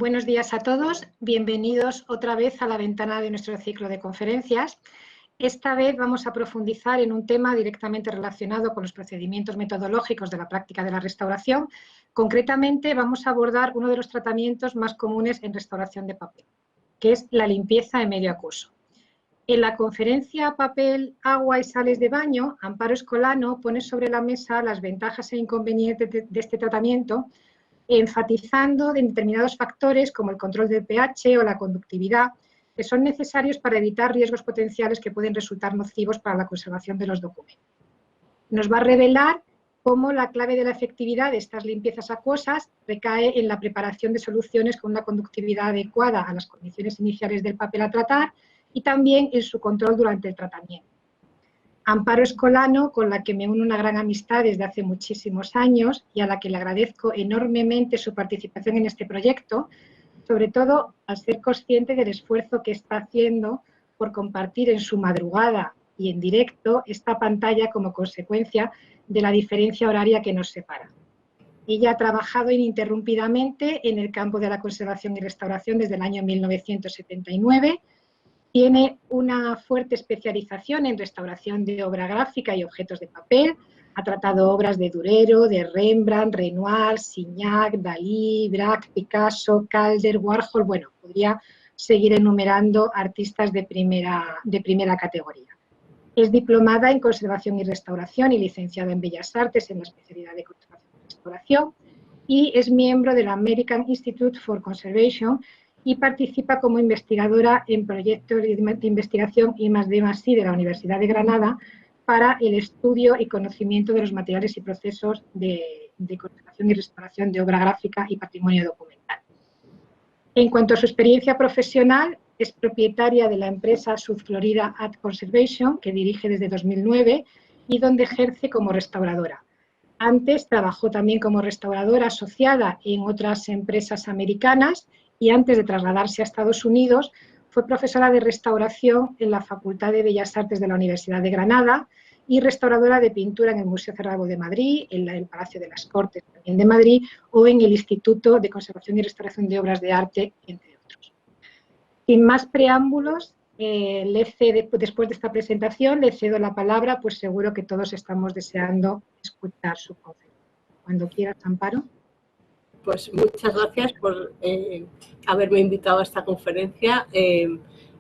Buenos días a todos, bienvenidos otra vez a la ventana de nuestro ciclo de conferencias. Esta vez vamos a profundizar en un tema directamente relacionado con los procedimientos metodológicos de la práctica de la restauración. Concretamente vamos a abordar uno de los tratamientos más comunes en restauración de papel, que es la limpieza en medio acuoso. En la conferencia Papel, agua y sales de baño, Amparo Escolano pone sobre la mesa las ventajas e inconvenientes de este tratamiento, enfatizando en determinados factores como el control del pH o la conductividad, que son necesarios para evitar riesgos potenciales que pueden resultar nocivos para la conservación de los documentos. Nos va a revelar cómo la clave de la efectividad de estas limpiezas acuosas recae en la preparación de soluciones con una conductividad adecuada a las condiciones iniciales del papel a tratar y también en su control durante el tratamiento. Amparo Escolano, con la que me uno una gran amistad desde hace muchísimos años y a la que le agradezco enormemente su participación en este proyecto, sobre todo al ser consciente del esfuerzo que está haciendo por compartir en su madrugada y en directo esta pantalla como consecuencia de la diferencia horaria que nos separa. Ella ha trabajado ininterrumpidamente en el campo de la conservación y restauración desde el año 1979, tiene una fuerte especialización en restauración de obra gráfica y objetos de papel. Ha tratado obras de Durero, de Rembrandt, Renoir, Signac, Dalí, Braque, Picasso, Calder, Warhol. Bueno, podría seguir enumerando artistas de primera categoría. Es diplomada en Conservación y Restauración y licenciada en Bellas Artes en la especialidad de Conservación y Restauración y es miembro del American Institute for Conservation y participa como investigadora en proyectos de investigación I+D+I de la Universidad de Granada para el estudio y conocimiento de los materiales y procesos de conservación y restauración de obra gráfica y patrimonio documental. En cuanto a su experiencia profesional, es propietaria de la empresa South Florida Art Conservation, que dirige desde 2009 y donde ejerce como restauradora. Antes trabajó también como restauradora asociada en otras empresas americanas y antes de trasladarse a Estados Unidos fue profesora de restauración en la Facultad de Bellas Artes de la Universidad de Granada y restauradora de pintura en el Museo Cerrado de Madrid, en el Palacio de las Cortes también de Madrid o en el Instituto de Conservación y Restauración de Obras de Arte, entre otros. Sin más preámbulos, después de esta presentación le cedo la palabra, pues seguro que todos estamos deseando escuchar su conferencia. Cuando quieras, Amparo. Pues muchas gracias por haberme invitado a esta conferencia.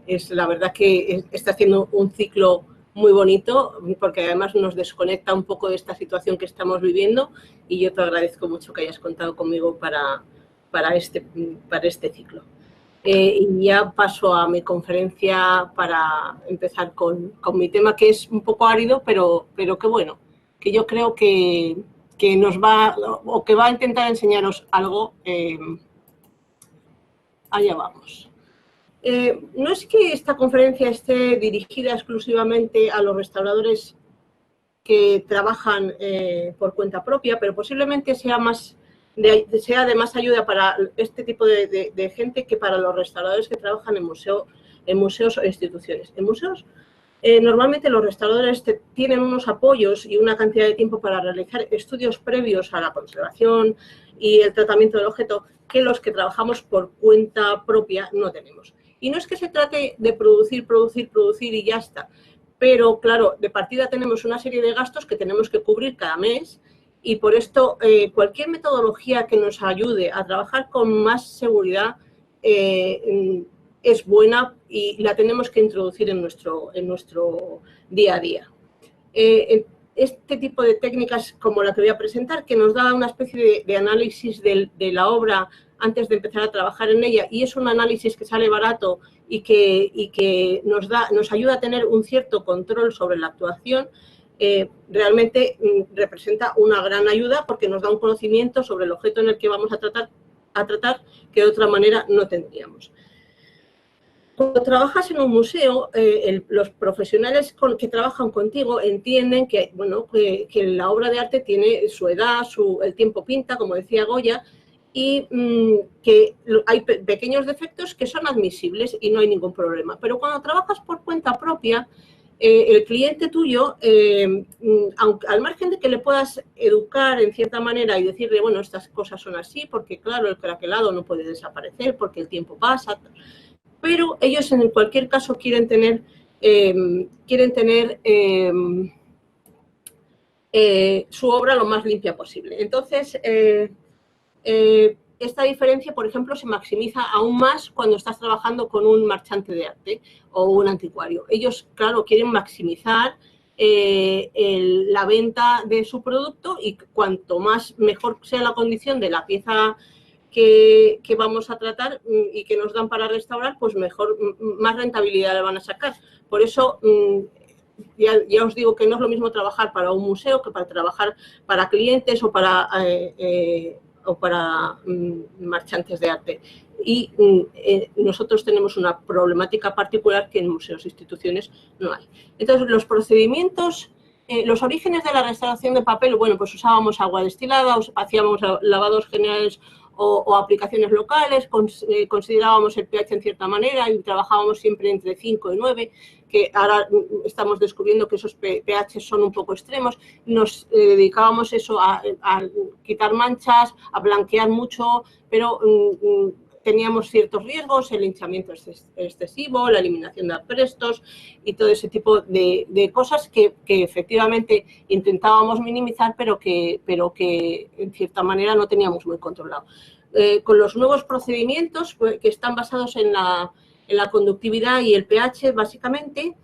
Es la verdad que está haciendo un ciclo muy bonito porque además nos desconecta un poco de esta situación que estamos viviendo y yo te agradezco mucho que hayas contado conmigo para este ciclo. Y ya paso a mi conferencia para empezar con mi tema, que es un poco árido, pero que bueno, que yo creo que nos va, o que va a intentar enseñaros algo. Allá vamos. No es que esta conferencia esté dirigida exclusivamente a los restauradores que trabajan por cuenta propia, pero posiblemente sea de más ayuda para este tipo de gente que para los restauradores que trabajan en museos o instituciones. En museos, normalmente los restauradores tienen unos apoyos y una cantidad de tiempo para realizar estudios previos a la conservación y el tratamiento del objeto que los que trabajamos por cuenta propia no tenemos. Y no es que se trate de producir y ya está, pero claro, de partida tenemos una serie de gastos que tenemos que cubrir cada mes y por esto cualquier metodología que nos ayude a trabajar con más seguridad es buena y la tenemos que introducir en nuestro día a día. Este tipo de técnicas como la que voy a presentar, que nos da una especie de análisis de la obra antes de empezar a trabajar en ella, y es un análisis que sale barato y que nos ayuda a tener un cierto control sobre la actuación, realmente representa una gran ayuda porque nos da un conocimiento sobre el objeto en el que vamos a tratar que de otra manera no tendríamos. Cuando trabajas en un museo, los profesionales que trabajan contigo entienden que, bueno, que la obra de arte tiene su edad, el tiempo pinta, como decía Goya, y que hay pequeños defectos que son admisibles y no hay ningún problema. Pero cuando trabajas por cuenta propia, el cliente tuyo, aunque, al margen de que le puedas educar en cierta manera y decirle, bueno, estas cosas son así, porque claro, el craquelado no puede desaparecer, porque el tiempo pasa, pero ellos en cualquier caso quieren tener su obra lo más limpia posible. Entonces, esta diferencia, por ejemplo, se maximiza aún más cuando estás trabajando con un marchante de arte o un anticuario. Ellos, claro, quieren maximizar la venta de su producto y cuanto más mejor sea la condición de la pieza que vamos a tratar y que nos dan para restaurar, pues mejor, más rentabilidad le van a sacar. Por eso, ya os digo que no es lo mismo trabajar para un museo que para trabajar para clientes o para marchantes de arte. Y nosotros tenemos una problemática particular que en museos e instituciones no hay. Entonces, los procedimientos, los orígenes de la restauración de papel, bueno, pues usábamos agua destilada, hacíamos lavados generales o aplicaciones locales, considerábamos el pH en cierta manera y trabajábamos siempre entre 5 y 9, que ahora estamos descubriendo que esos pH son un poco extremos. Nos dedicábamos eso a quitar manchas, a blanquear mucho, pero teníamos ciertos riesgos, el hinchamiento excesivo, la eliminación de aprestos y todo ese tipo de cosas que efectivamente intentábamos minimizar, pero que en cierta manera no teníamos muy controlado. Con los nuevos procedimientos que están basados en la conductividad y el pH, básicamente,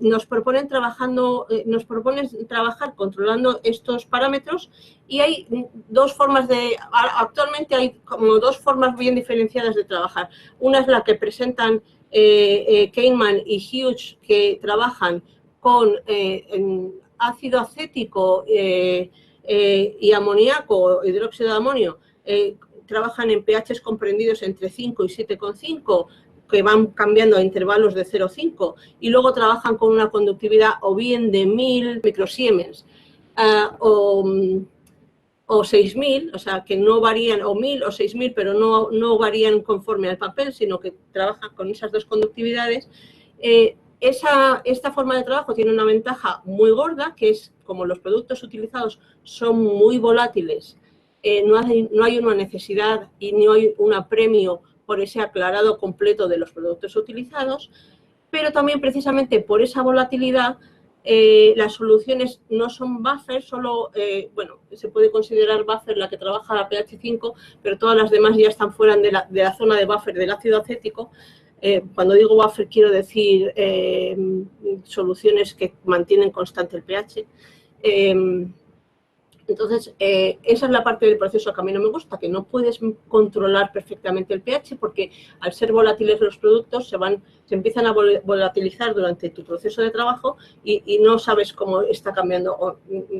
nos proponen trabajar controlando estos parámetros y hay actualmente hay como dos formas bien diferenciadas de trabajar. Una es la que presentan Kahneman y Hughes, que trabajan con ácido acético y amoníaco, hidróxido de amonio, trabajan en pHs comprendidos entre 5 y 7,5, que van cambiando a intervalos de 0,5 y luego trabajan con una conductividad o bien de 1000 microsiemens o 6000, o sea, que no varían, o 1000 o 6000, pero no varían conforme al papel, sino que trabajan con esas dos conductividades. Esta forma de trabajo tiene una ventaja muy gorda, que es como los productos utilizados son muy volátiles, no hay una necesidad y no hay un apremio por ese aclarado completo de los productos utilizados, pero también precisamente por esa volatilidad las soluciones no son buffer, solo, bueno, se puede considerar buffer la que trabaja a pH 5, pero todas las demás ya están fuera de la zona de buffer del ácido acético. Cuando digo buffer quiero decir soluciones que mantienen constante el pH. Entonces, esa es la parte del proceso que a mí no me gusta, que no puedes controlar perfectamente el pH porque al ser volátiles los productos se empiezan a volatilizar durante tu proceso de trabajo y no sabes cómo está cambiando o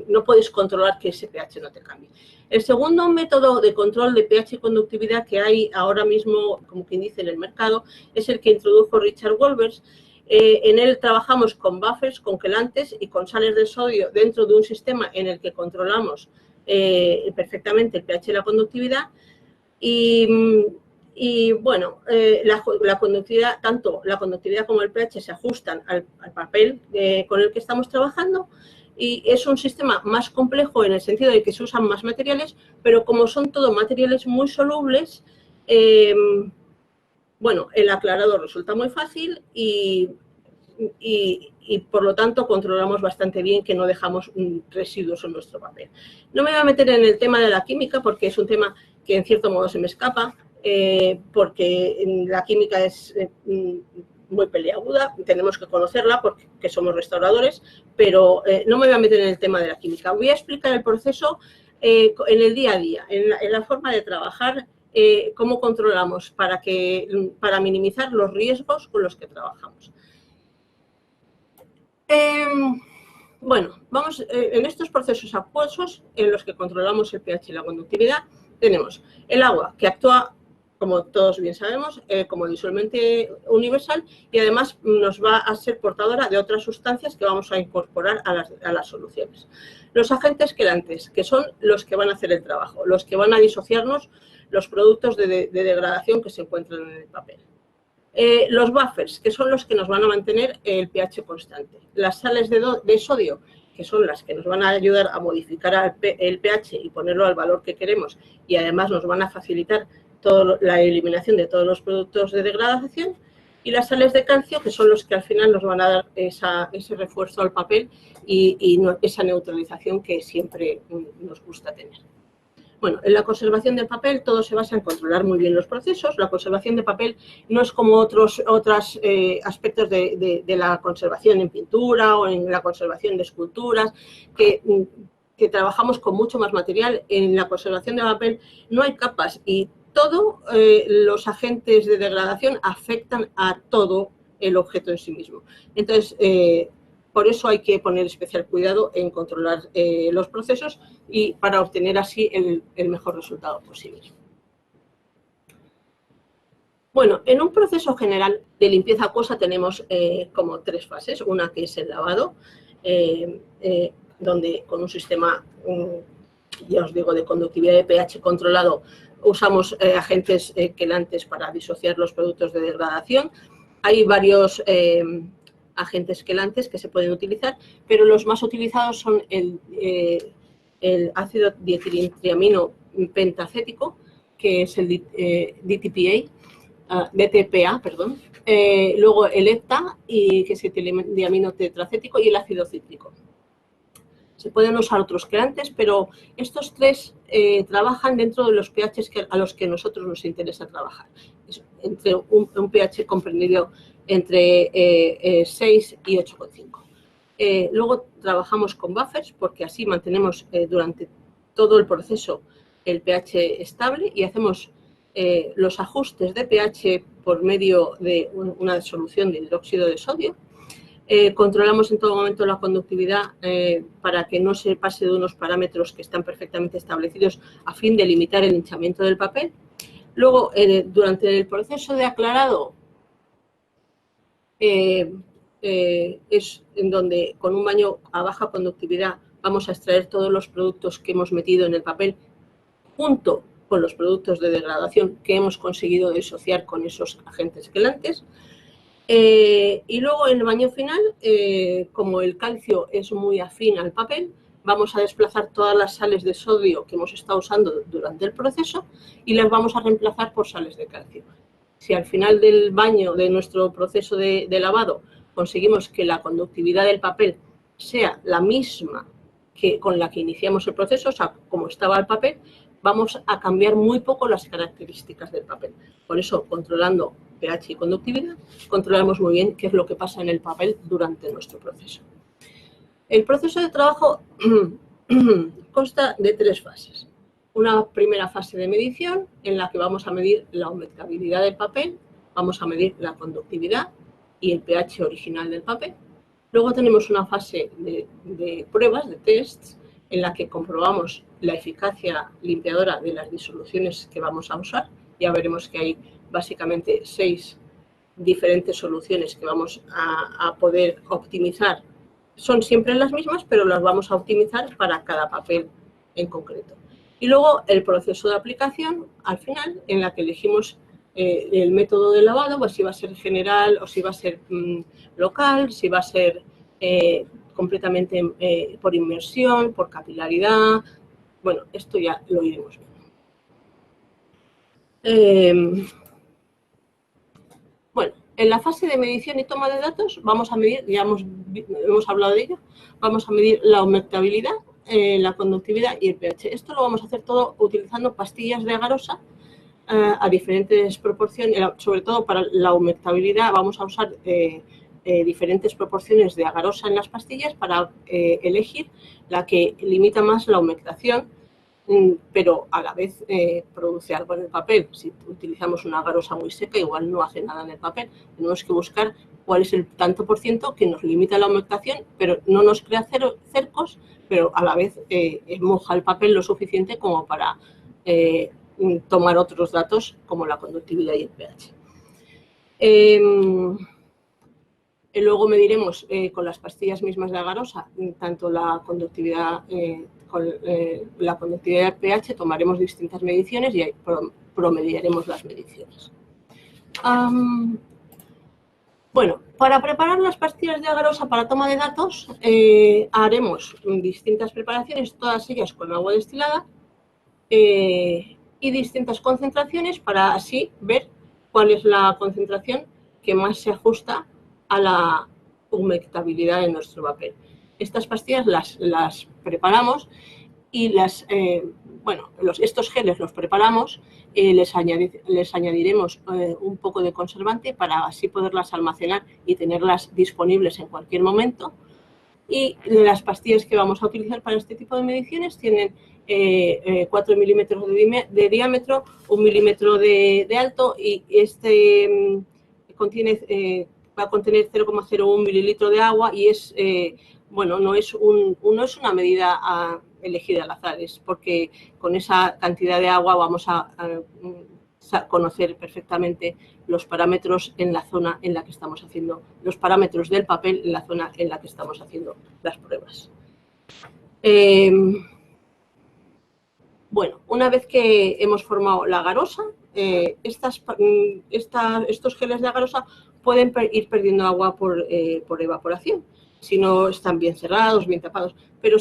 no puedes controlar que ese pH no te cambie. El segundo método de control de pH y conductividad que hay ahora mismo, como quien dice, en el mercado, es el que introdujo Richard Wolbers. En él trabajamos con buffers, con quelantes y con sales de sodio dentro de un sistema en el que controlamos perfectamente el pH y la conductividad. Y bueno, la conductividad, tanto la conductividad como el pH se ajustan al papel con el que estamos trabajando. Y es un sistema más complejo en el sentido de que se usan más materiales, pero como son todo materiales muy solubles, bueno, el aclarado resulta muy fácil y por lo tanto controlamos bastante bien que no dejamos residuos en nuestro papel. No me voy a meter en el tema de la química porque es un tema que en cierto modo se me escapa, porque la química es muy peliaguda, tenemos que conocerla porque somos restauradores, pero no me voy a meter en el tema de la química. Voy a explicar el proceso en el día a día, en la forma de trabajar, cómo controlamos para minimizar los riesgos con los que trabajamos. Bueno, vamos en estos procesos acuosos en los que controlamos el pH y la conductividad, tenemos el agua que actúa, como todos bien sabemos, como disolvente universal y además nos va a ser portadora de otras sustancias que vamos a incorporar a las soluciones. Los agentes quelantes, que son los que van a hacer el trabajo, los que van a disociarnos los productos de degradación que se encuentran en el papel. Los buffers, que son los que nos van a mantener el pH constante. Las sales de sodio, que son las que nos van a ayudar a modificar el pH y ponerlo al valor que queremos, y además nos van a facilitar la eliminación de todos los productos de degradación. Y las sales de calcio, que son los que al final nos van a dar ese refuerzo al papel y esa neutralización que siempre nos gusta tener. Bueno, en la conservación del papel todo se basa en controlar muy bien los procesos. La conservación de papel no es como otros aspectos de la conservación en pintura o en la conservación de esculturas, que trabajamos con mucho más material. En la conservación de papel no hay capas y todos los agentes de degradación afectan a todo el objeto en sí mismo. Entonces, por eso hay que poner especial cuidado en controlar los procesos y para obtener así el mejor resultado posible. Bueno, en un proceso general de limpieza acuosa tenemos como 3 fases. Una que es el lavado, donde con un sistema, ya os digo, de conductividad de pH controlado, usamos agentes quelantes para disociar los productos de degradación. Hay varios agentes quelantes que se pueden utilizar, pero los más utilizados son el ácido dietiltriamino pentacético, que es el DTPA, perdón. Luego el EPTA, que es etildiamino tetracético, y el ácido cítrico. Se pueden usar otros quelantes, pero estos 3 trabajan dentro de los pHs a los que a nosotros nos interesa trabajar. Entre un pH comprendido entre 6 y 8,5. Luego trabajamos con buffers porque así mantenemos durante todo el proceso el pH estable y hacemos los ajustes de pH por medio de una solución de hidróxido de sodio. Controlamos en todo momento la conductividad para que no se pase de unos parámetros que están perfectamente establecidos a fin de limitar el hinchamiento del papel. Luego, durante el proceso de aclarado, es en donde con un baño a baja conductividad vamos a extraer todos los productos que hemos metido en el papel junto con los productos de degradación que hemos conseguido disociar con esos agentes quelantes. Y luego en el baño final, como el calcio es muy afín al papel, vamos a desplazar todas las sales de sodio que hemos estado usando durante el proceso y las vamos a reemplazar por sales de calcio. Si al final del baño, de nuestro proceso de lavado, conseguimos que la conductividad del papel sea la misma que con la que iniciamos el proceso, o sea, como estaba el papel, vamos a cambiar muy poco las características del papel. Por eso, controlando pH y conductividad, controlamos muy bien qué es lo que pasa en el papel durante nuestro proceso. El proceso de trabajo consta de 3 fases. Una primera fase de medición en la que vamos a medir la humectabilidad del papel, vamos a medir la conductividad y el pH original del papel. Luego tenemos una fase de pruebas, de tests, en la que comprobamos la eficacia limpiadora de las disoluciones que vamos a usar. Ya veremos que hay básicamente 6 diferentes soluciones que vamos a poder optimizar. Son siempre las mismas, pero las vamos a optimizar para cada papel en concreto. Y luego el proceso de aplicación, al final, en la que elegimos el método de lavado, pues si va a ser general o si va a ser local, si va a ser completamente por inmersión, por capilaridad. Bueno, esto ya lo iremos viendo. Bueno, en la fase de medición y toma de datos vamos a medir, ya hemos hablado de ello, vamos a medir la humectabilidad, la conductividad y el pH. Esto lo vamos a hacer todo utilizando pastillas de agarosa a diferentes proporciones, sobre todo para la humectabilidad vamos a usar diferentes proporciones de agarosa en las pastillas para elegir la que limita más la humectación, pero a la vez produce algo en el papel. Si utilizamos una agarosa muy seca, igual no hace nada en el papel. Tenemos que buscar cuál es el tanto por ciento que nos limita la humectación, pero no nos crea cercos, pero a la vez moja el papel lo suficiente como para tomar otros datos como la conductividad y el pH. Luego mediremos con las pastillas mismas de agarosa tanto la conductividad con la conductividad del pH, tomaremos distintas mediciones y ahí promediaremos las mediciones. Bueno, para preparar las pastillas de agarosa para toma de datos, haremos distintas preparaciones, todas ellas con agua destilada, y distintas concentraciones para así ver cuál es la concentración que más se ajusta a la humectabilidad de nuestro papel. Estas pastillas las preparamos y estos geles los preparamos, les añadiremos un poco de conservante para así poderlas almacenar y tenerlas disponibles en cualquier momento. Y las pastillas que vamos a utilizar para este tipo de mediciones tienen 4 milímetros de diámetro, 1 milímetro de alto, y va a contener 0,01 mililitro de agua y no es una medida elegida al azar, es porque con esa cantidad de agua vamos a conocer perfectamente los parámetros en la zona en la que estamos haciendo, los parámetros del papel en la zona en la que estamos haciendo las pruebas. Una vez que hemos formado la agarosa, estos geles de agarosa pueden ir perdiendo agua por evaporación, si no están bien cerrados, bien tapados. Pero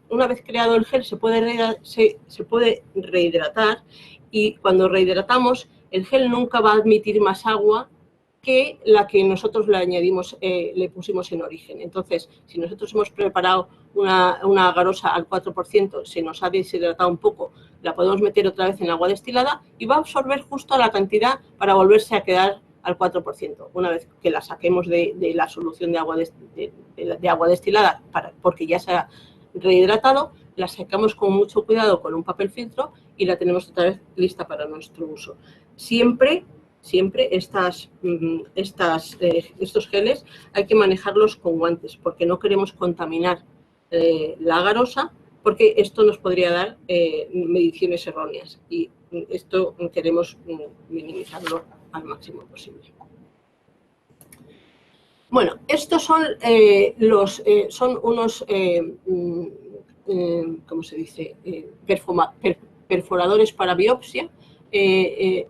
una vez creado el gel se puede rehidratar, y cuando rehidratamos, el gel nunca va a admitir más agua que la que nosotros le pusimos en origen. Entonces, si nosotros hemos preparado una agarosa al 4%, se nos ha deshidratado un poco, la podemos meter otra vez en agua destilada y va a absorber justo la cantidad para volverse a quedar al 4%. Una vez que la saquemos de la solución de agua destilada, porque ya se ha rehidratado, la sacamos con mucho cuidado con un papel filtro y la tenemos otra vez lista para nuestro uso. Siempre estos geles hay que manejarlos con guantes, porque no queremos contaminar la agarosa, porque esto nos podría dar mediciones erróneas, y esto queremos minimizarlo al máximo posible. Bueno, estos son unos ¿cómo se dice? Perforadores para biopsia.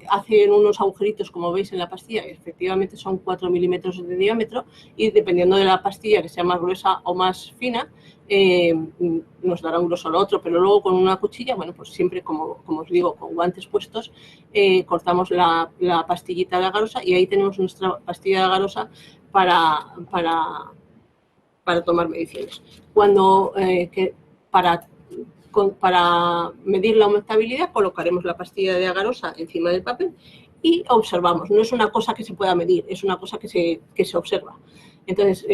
Hacen unos agujeritos, como veis en la pastilla, efectivamente son 4 milímetros de diámetro, y dependiendo de la pastilla, que sea más gruesa o más fina, nos dará un grosor o otro, pero luego con una cuchilla, bueno, pues siempre, como os digo, con guantes puestos, cortamos la pastillita de agarosa, y ahí tenemos nuestra pastilla de agarosa para tomar mediciones. Para medir la humectabilidad, colocaremos la pastilla de agarosa encima del papel y observamos. No es una cosa que se pueda medir, es una cosa que se observa. Entonces,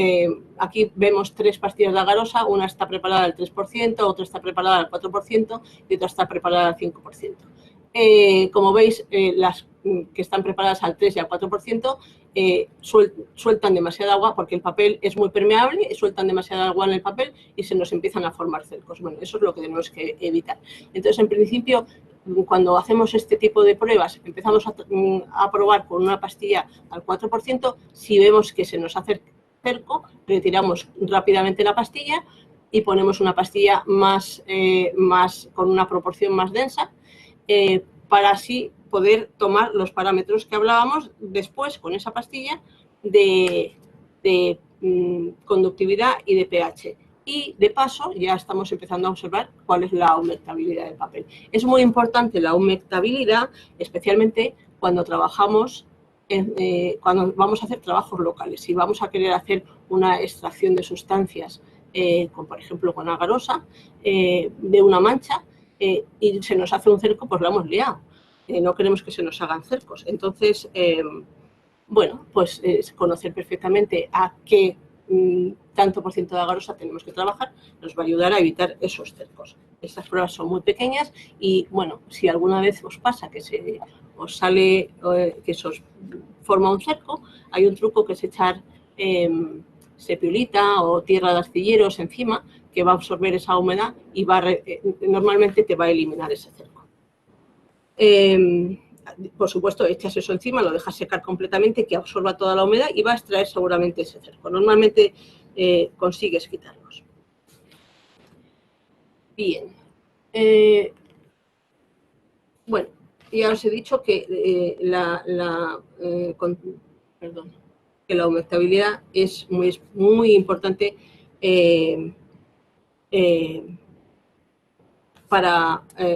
aquí vemos 3 pastillas de agarosa, una está preparada al 3%, otra está preparada al 4% y otra está preparada al 5%. Como veis, las que están preparadas al 3 y al 4% sueltan demasiada agua, porque el papel es muy permeable, sueltan demasiada agua en el papel y se nos empiezan a formar cercos. Bueno, eso es lo que tenemos que evitar. Entonces, en principio, cuando hacemos este tipo de pruebas, empezamos a probar con una pastilla al 4%. Si vemos que se nos hace cerco, retiramos rápidamente la pastilla y ponemos una pastilla con una proporción más densa, para así poder tomar los parámetros que hablábamos después con esa pastilla de conductividad y de pH. Y de paso ya estamos empezando a observar cuál es la humectabilidad del papel. Es muy importante la humectabilidad, especialmente cuando trabajamos, cuando vamos a hacer trabajos locales. Si vamos a querer hacer una extracción de sustancias, por ejemplo con agarosa, de una mancha, y se nos hace un cerco, pues lo hemos liado. No queremos que se nos hagan cercos. Entonces, conocer perfectamente a qué tanto por ciento de agarosa tenemos que trabajar nos va a ayudar a evitar esos cercos. Estas pruebas son muy pequeñas y, bueno, si alguna vez os pasa que se os forma un cerco, hay un truco que es echar sepiolita o tierra de arcilleros encima, que va a absorber esa humedad y normalmente te va a eliminar ese cerco. Por supuesto, echas eso encima, lo dejas secar completamente, que absorba toda la humedad y va a extraer seguramente ese cerco. Normalmente consigues quitarlos. Bien. Ya os he dicho que que la humectabilidad es muy importante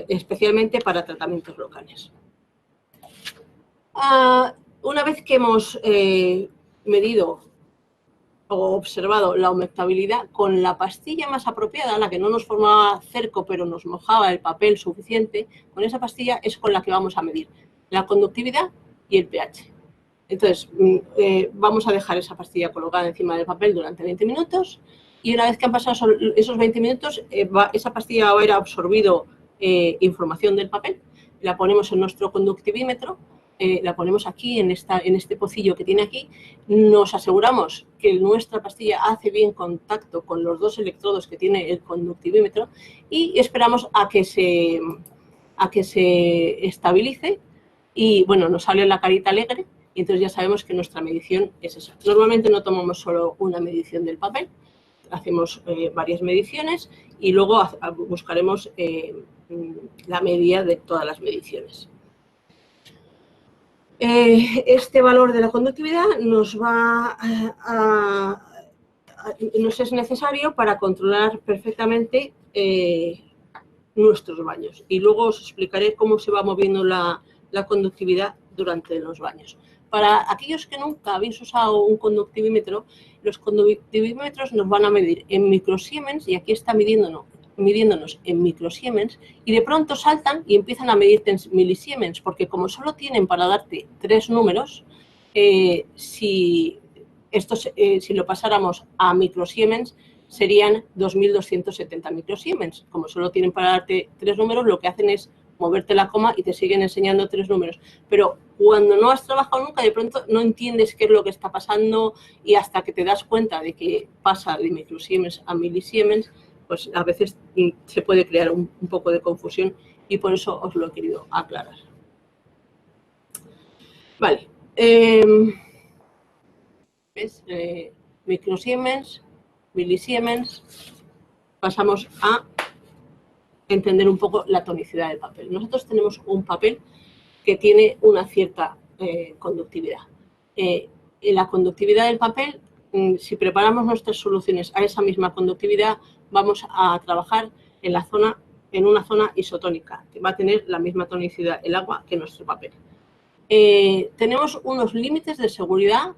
especialmente para tratamientos locales. Una vez que hemos medido o observado la humectabilidad con la pastilla más apropiada, la que no nos formaba cerco pero nos mojaba el papel suficiente, con esa pastilla es con la que vamos a medir la conductividad y el pH. Entonces, vamos a dejar esa pastilla colocada encima del papel durante 20 minutos y una vez que han pasado esos 20 minutos, esa pastilla va a haber absorbido información del papel, la ponemos en nuestro conductivímetro, la ponemos aquí en este pocillo que tiene aquí, nos aseguramos que nuestra pastilla hace bien contacto con los dos electrodos que tiene el conductivímetro y esperamos a que se estabilice y, bueno, nos sale la carita alegre y entonces ya sabemos que nuestra medición es esa. Normalmente no tomamos solo una medición del papel, hacemos varias mediciones y luego buscaremos la media de todas las mediciones. Este valor de la conductividad nos es necesario para controlar perfectamente nuestros baños. Y luego os explicaré cómo se va moviendo la conductividad durante los baños. Para aquellos que nunca habéis usado un conductivímetro, los conductivímetros nos van a medir en microsiemens, y aquí está midiéndonos en microsiemens, y de pronto saltan y empiezan a medirte en milisiemens, porque como solo tienen para darte 3 números, si lo pasáramos a microsiemens, serían 2.270 microsiemens. Como solo tienen para darte 3 números, lo que hacen es moverte la coma y te siguen enseñando 3 números. Pero cuando no has trabajado nunca, de pronto no entiendes qué es lo que está pasando y hasta que te das cuenta de que pasa de microsiemens a milisiemens, pues a veces se puede crear un poco de confusión y por eso os lo he querido aclarar. Vale. ¿Ves? Microsiemens, milisiemens. Pasamos a entender un poco la tonicidad del papel. Nosotros tenemos un papel que tiene una cierta conductividad. La conductividad del papel, si preparamos nuestras soluciones a esa misma conductividad, vamos a trabajar en una zona isotónica, que va a tener la misma tonicidad el agua que nuestro papel. Tenemos unos límites de seguridad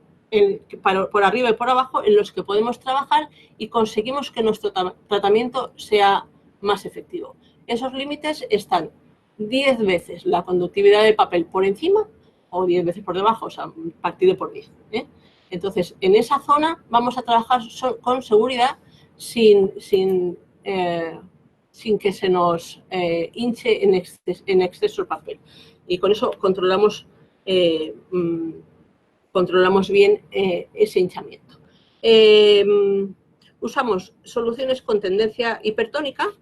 por arriba y por abajo en los que podemos trabajar y conseguimos que nuestro tratamiento sea más efectivo. Esos límites están 10 veces la conductividad del papel por encima o 10 veces por debajo, o sea, partido por 10. Entonces, en esa zona vamos a trabajar con seguridad sin que se nos hinche en exceso el papel. Y con eso controlamos bien ese hinchamiento. Usamos soluciones con tendencia hipertónica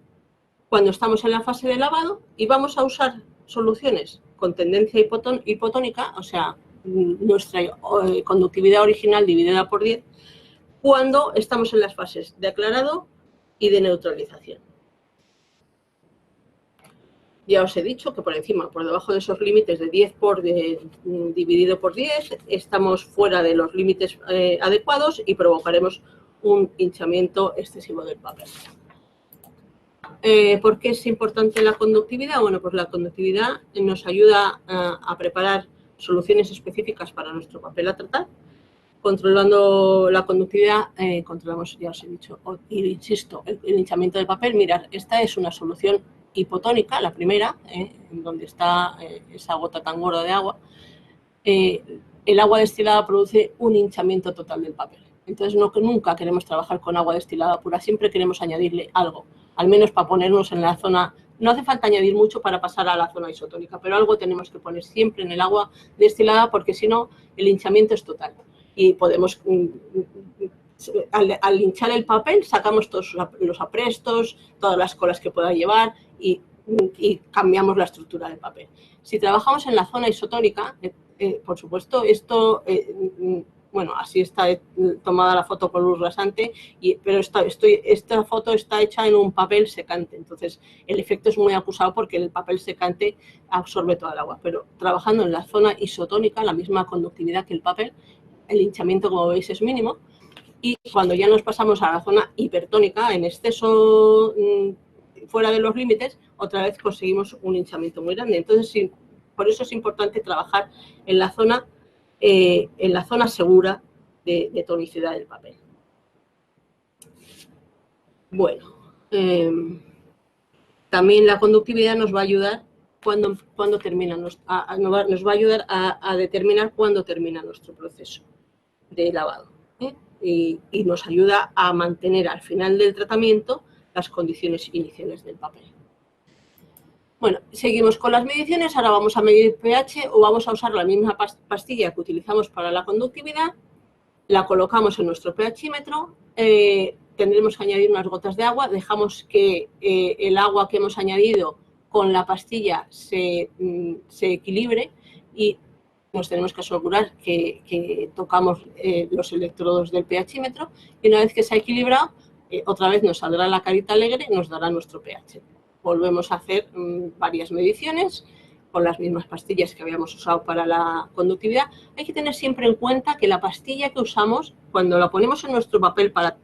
cuando estamos en la fase de lavado y vamos a usar soluciones con tendencia hipotónica, o sea, nuestra conductividad original dividida por 10, cuando estamos en las fases de aclarado y de neutralización. Ya os he dicho que por encima, por debajo de esos límites de 10 dividido por 10, estamos fuera de los límites adecuados y provocaremos un hinchamiento excesivo del papel. ¿Por qué es importante la conductividad? Bueno, pues la conductividad nos ayuda a preparar soluciones específicas para nuestro papel a tratar. Controlando la conductividad, controlamos, ya os he dicho, insisto, el hinchamiento del papel. Mirad, esta es una solución hipotónica, la primera, en donde está esa gota tan gorda de agua. El agua destilada produce un hinchamiento total del papel. Entonces, nunca queremos trabajar con agua destilada pura, siempre queremos añadirle algo, al menos para ponernos en la zona. No hace falta añadir mucho para pasar a la zona isotónica, pero algo tenemos que poner siempre en el agua destilada porque si no, el hinchamiento es total. Y podemos, al hinchar el papel, sacamos todos los aprestos, todas las colas que pueda llevar y cambiamos la estructura del papel. Si trabajamos en la zona isotónica, por supuesto, esto, bueno, así está tomada la foto con luz rasante, pero esta foto está hecha en un papel secante, entonces el efecto es muy acusado porque el papel secante absorbe toda el agua, pero trabajando en la zona isotónica, la misma conductividad que el papel, el hinchamiento, como veis, es mínimo. Y cuando ya nos pasamos a la zona hipertónica, en exceso, fuera de los límites, otra vez conseguimos un hinchamiento muy grande. Entonces, sí, por eso es importante trabajar en la zona segura de tonicidad del papel. Bueno, también la conductividad nos va a ayudar cuando termina, nos va a ayudar a determinar cuándo termina nuestro proceso de lavado, ¿eh? Y nos ayuda a mantener al final del tratamiento las condiciones iniciales del papel. Bueno, seguimos con las mediciones. Ahora vamos a medir pH o vamos a usar la misma pastilla que utilizamos para la conductividad. La colocamos en nuestro pHímetro. Tendremos que añadir unas gotas de agua. Dejamos que el agua que hemos añadido con la pastilla se equilibre y nos tenemos que asegurar que tocamos los electrodos del pHímetro, y una vez que se ha equilibrado, otra vez nos saldrá la carita alegre y nos dará nuestro pH. Volvemos a hacer varias mediciones con las mismas pastillas que habíamos usado para la conductividad. Hay que tener siempre en cuenta que la pastilla que usamos, cuando la ponemos en nuestro papel para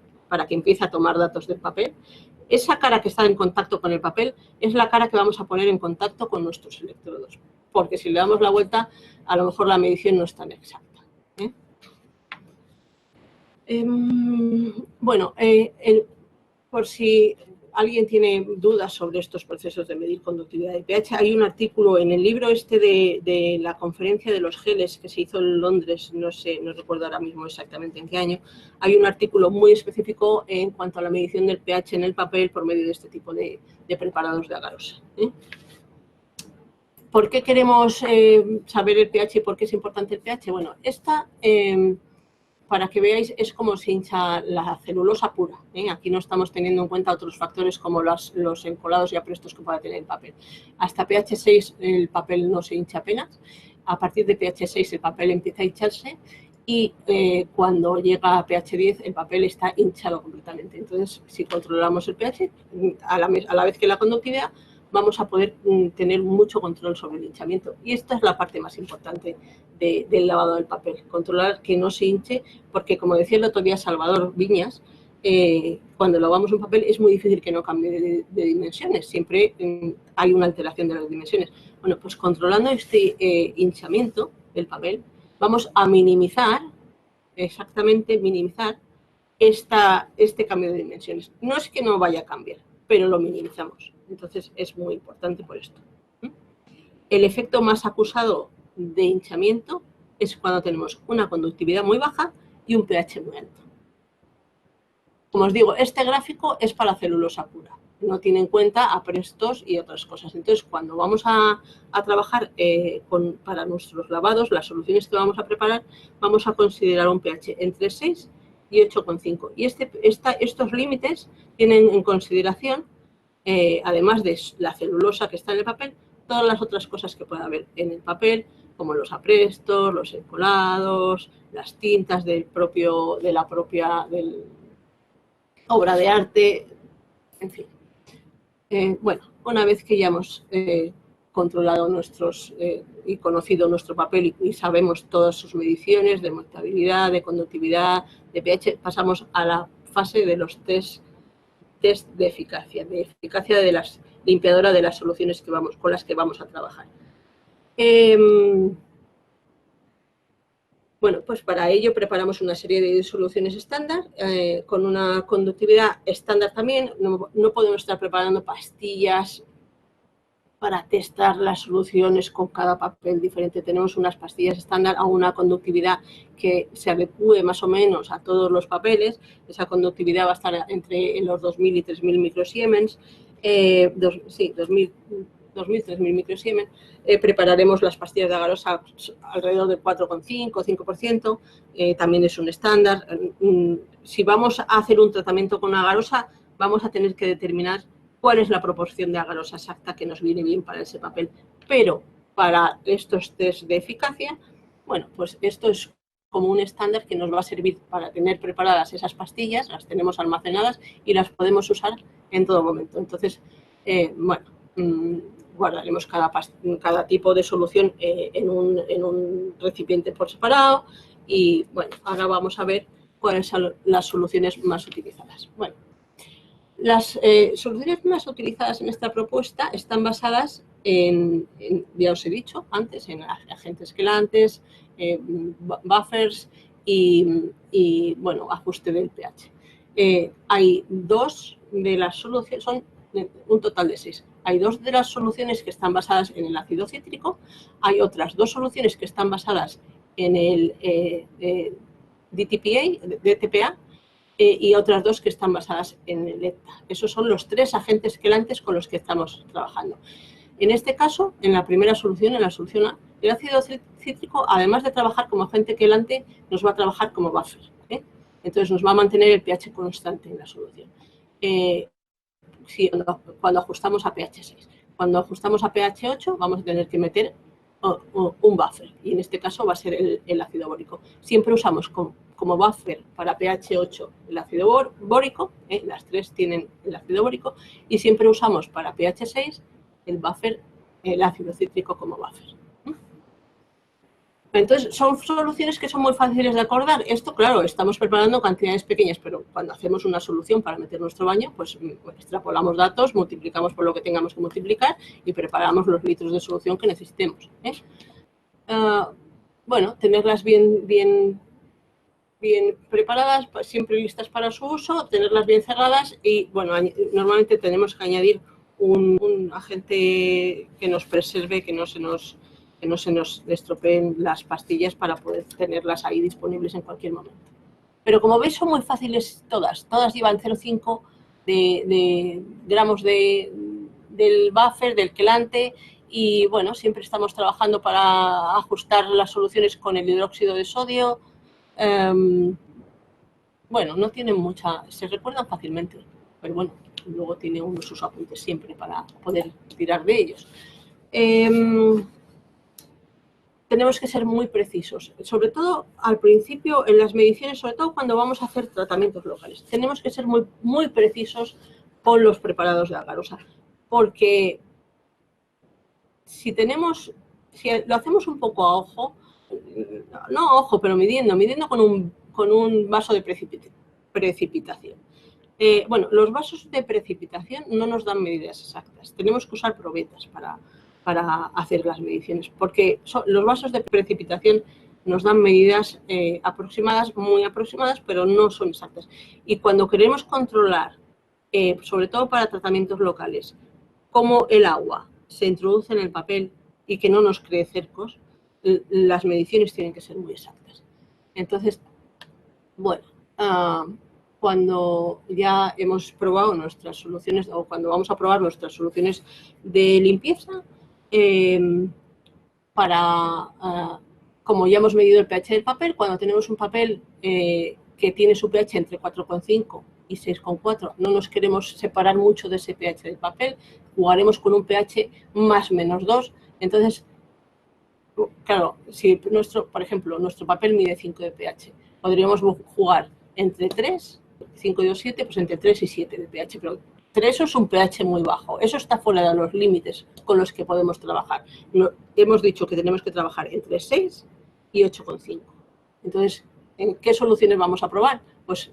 que empiece a tomar datos del papel, esa cara que está en contacto con el papel es la cara que vamos a poner en contacto con nuestros electrodos, porque si le damos la vuelta, a lo mejor la medición no es tan exacta. Bueno, por si alguien tiene dudas sobre estos procesos de medir conductividad de pH, hay un artículo en el libro de la conferencia de los geles que se hizo en Londres, no recuerdo ahora mismo exactamente en qué año. Hay un artículo muy específico en cuanto a la medición del pH en el papel por medio de este tipo de preparados de agarosa. ¿Por qué queremos saber el pH y por qué es importante el pH? Bueno, para que veáis, es como se hincha la celulosa pura. Aquí no estamos teniendo en cuenta otros factores como los encolados y aprestos que pueda tener el papel. Hasta pH 6 el papel no se hincha apenas. A partir de pH 6 el papel empieza a hincharse y cuando llega a pH 10 el papel está hinchado completamente. Entonces, si controlamos el pH, a la vez que la conductividad, vamos a poder tener mucho control sobre el hinchamiento. Y esta es la parte más importante del lavado del papel, controlar que no se hinche, porque como decía el otro día Salvador Viñas, cuando lavamos un papel es muy difícil que no cambie de dimensiones, siempre hay una alteración de las dimensiones. Bueno, pues controlando este hinchamiento del papel, vamos a minimizar, exactamente minimizar este cambio de dimensiones. No es que no vaya a cambiar, pero lo minimizamos. Entonces, es muy importante por esto. El efecto más acusado de hinchamiento es cuando tenemos una conductividad muy baja y un pH muy alto. Como os digo, este gráfico es para celulosa pura. No tiene en cuenta aprestos y otras cosas. Entonces, cuando vamos a trabajar para nuestros lavados, las soluciones que vamos a preparar, vamos a considerar un pH entre 6 y 8,5. Y estos límites tienen en consideración, además de la celulosa que está en el papel, todas las otras cosas que pueda haber en el papel, como los aprestos, los encolados, las tintas de la propia obra de arte, en fin. Bueno, una vez que ya hemos controlado y conocido nuestro papel y sabemos todas sus mediciones de motabilidad, de conductividad, de pH, pasamos a la fase de los test de eficacia de las limpiadoras de las soluciones con las que vamos a trabajar. Bueno, pues para ello preparamos una serie de soluciones estándar con una conductividad estándar también. No podemos estar preparando pastillas para testar las soluciones con cada papel diferente. Tenemos unas pastillas estándar a una conductividad que se adecue más o menos a todos los papeles. Esa conductividad va a estar entre los 2.000 y 3.000 microsiemens. 2.000, 3.000 microsiemens. Prepararemos las pastillas de agarosa alrededor del 4,5 o 5%. También es un estándar. Si vamos a hacer un tratamiento con agarosa, vamos a tener que determinar cuál es la proporción de agarosa exacta que nos viene bien para ese papel. Pero para estos test de eficacia, bueno, pues esto es como un estándar que nos va a servir para tener preparadas esas pastillas, las tenemos almacenadas y las podemos usar en todo momento. Entonces, bueno, guardaremos cada tipo de solución en un recipiente por separado y bueno, ahora vamos a ver cuáles son las soluciones más utilizadas. Bueno, las soluciones más utilizadas en esta propuesta están basadas ya os he dicho antes, en agentes quelantes, buffers y bueno, ajuste del pH. Hay dos de las soluciones, son un total de 6. Hay dos de las soluciones que están basadas en el ácido cítrico, hay otras dos soluciones que están basadas en el DTPA y otras dos que están basadas en el ETA. Esos son los 3 agentes quelantes con los que estamos trabajando. En este caso, en la primera solución, en la solución A, el ácido cítrico, además de trabajar como agente quelante, nos va a trabajar como buffer. Entonces, nos va a mantener el pH constante en la solución. Cuando ajustamos a pH 6. Cuando ajustamos a pH 8, vamos a tener que meter un buffer, y en este caso va a ser el ácido bórico. Siempre usamos como buffer para pH 8 el ácido bórico, las 3 tienen el ácido bórico, y siempre usamos para pH 6 el buffer, el ácido cítrico como buffer. Entonces, son soluciones que son muy fáciles de acordar. Esto, claro, estamos preparando cantidades pequeñas, pero cuando hacemos una solución para meter nuestro baño, pues extrapolamos datos, multiplicamos por lo que tengamos que multiplicar y preparamos los litros de solución que necesitemos. Bueno, tenerlas bien preparadas, siempre listas para su uso, tenerlas bien cerradas y, bueno, normalmente tenemos que añadir un agente que nos preserve, que no se nos estropeen las pastillas para poder tenerlas ahí disponibles en cualquier momento. Pero como veis, son muy fáciles todas llevan 0,5 de gramos del buffer, del quelante, y bueno, siempre estamos trabajando para ajustar las soluciones con el hidróxido de sodio. Bueno, no tienen mucha, se recuerdan fácilmente, pero bueno, luego tiene uno sus apuntes siempre para poder tirar de ellos. Tenemos que ser muy precisos, sobre todo al principio en las mediciones, sobre todo cuando vamos a hacer tratamientos locales. Tenemos que ser muy precisos con los preparados de agarosa, porque si lo hacemos un poco a ojo, no a ojo, pero midiendo con un vaso de precipitación. Bueno, los vasos de precipitación no nos dan medidas exactas, tenemos que usar probetas para hacer las mediciones, porque los vasos de precipitación nos dan medidas aproximadas, muy aproximadas, pero no son exactas. Y cuando queremos controlar, sobre todo para tratamientos locales, cómo el agua se introduce en el papel y que no nos cree cercos, las mediciones tienen que ser muy exactas. Entonces, bueno, cuando ya hemos probado nuestras soluciones o cuando vamos a probar nuestras soluciones de limpieza, como ya hemos medido el pH del papel, cuando tenemos un papel que tiene su pH entre 4,5 y 6,4, no nos queremos separar mucho de ese pH del papel, jugaremos con un pH más menos 2. Entonces, claro, si por ejemplo, nuestro papel mide 5 de pH, podríamos jugar entre 3, 5 y 2, 7, pues entre 3 y 7 de pH, pero 3 es un pH muy bajo, eso está fuera de los límites con los que podemos trabajar. Hemos dicho que tenemos que trabajar entre 6 y 8,5. Entonces, ¿en qué soluciones vamos a probar? Pues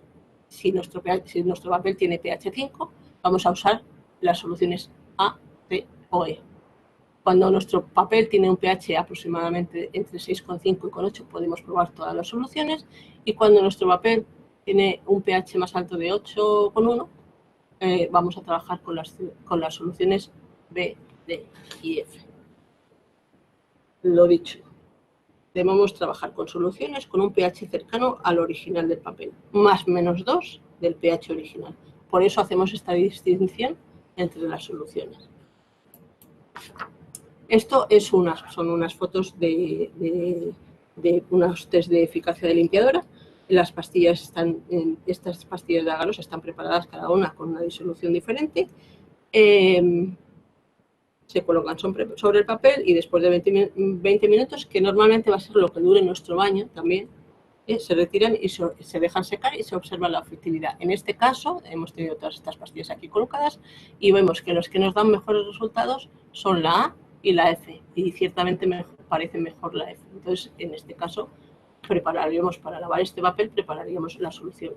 si nuestro papel tiene pH 5, vamos a usar las soluciones A, C o E. Cuando nuestro papel tiene un pH aproximadamente entre 6,5 y 8, podemos probar todas las soluciones, y cuando nuestro papel tiene un pH más alto de 8,1, vamos a trabajar con las soluciones B, D y F. Lo dicho, debemos trabajar con soluciones con un pH cercano al original del papel, más menos 2 del pH original. Por eso hacemos esta distinción entre las soluciones. Esto son unas fotos de unos test de eficacia de limpiadora. Estas pastillas de agarosa están preparadas cada una con una disolución diferente. Se colocan sobre el papel y después de 20 minutos, que normalmente va a ser lo que dure nuestro baño también, se retiran y se dejan secar y se observa la efectividad. En este caso, hemos tenido todas estas pastillas aquí colocadas y vemos que los que nos dan mejores resultados son la A y la F, y ciertamente parecen mejor la F. Entonces, en este caso, prepararíamos para lavar este papel, prepararíamos la solución.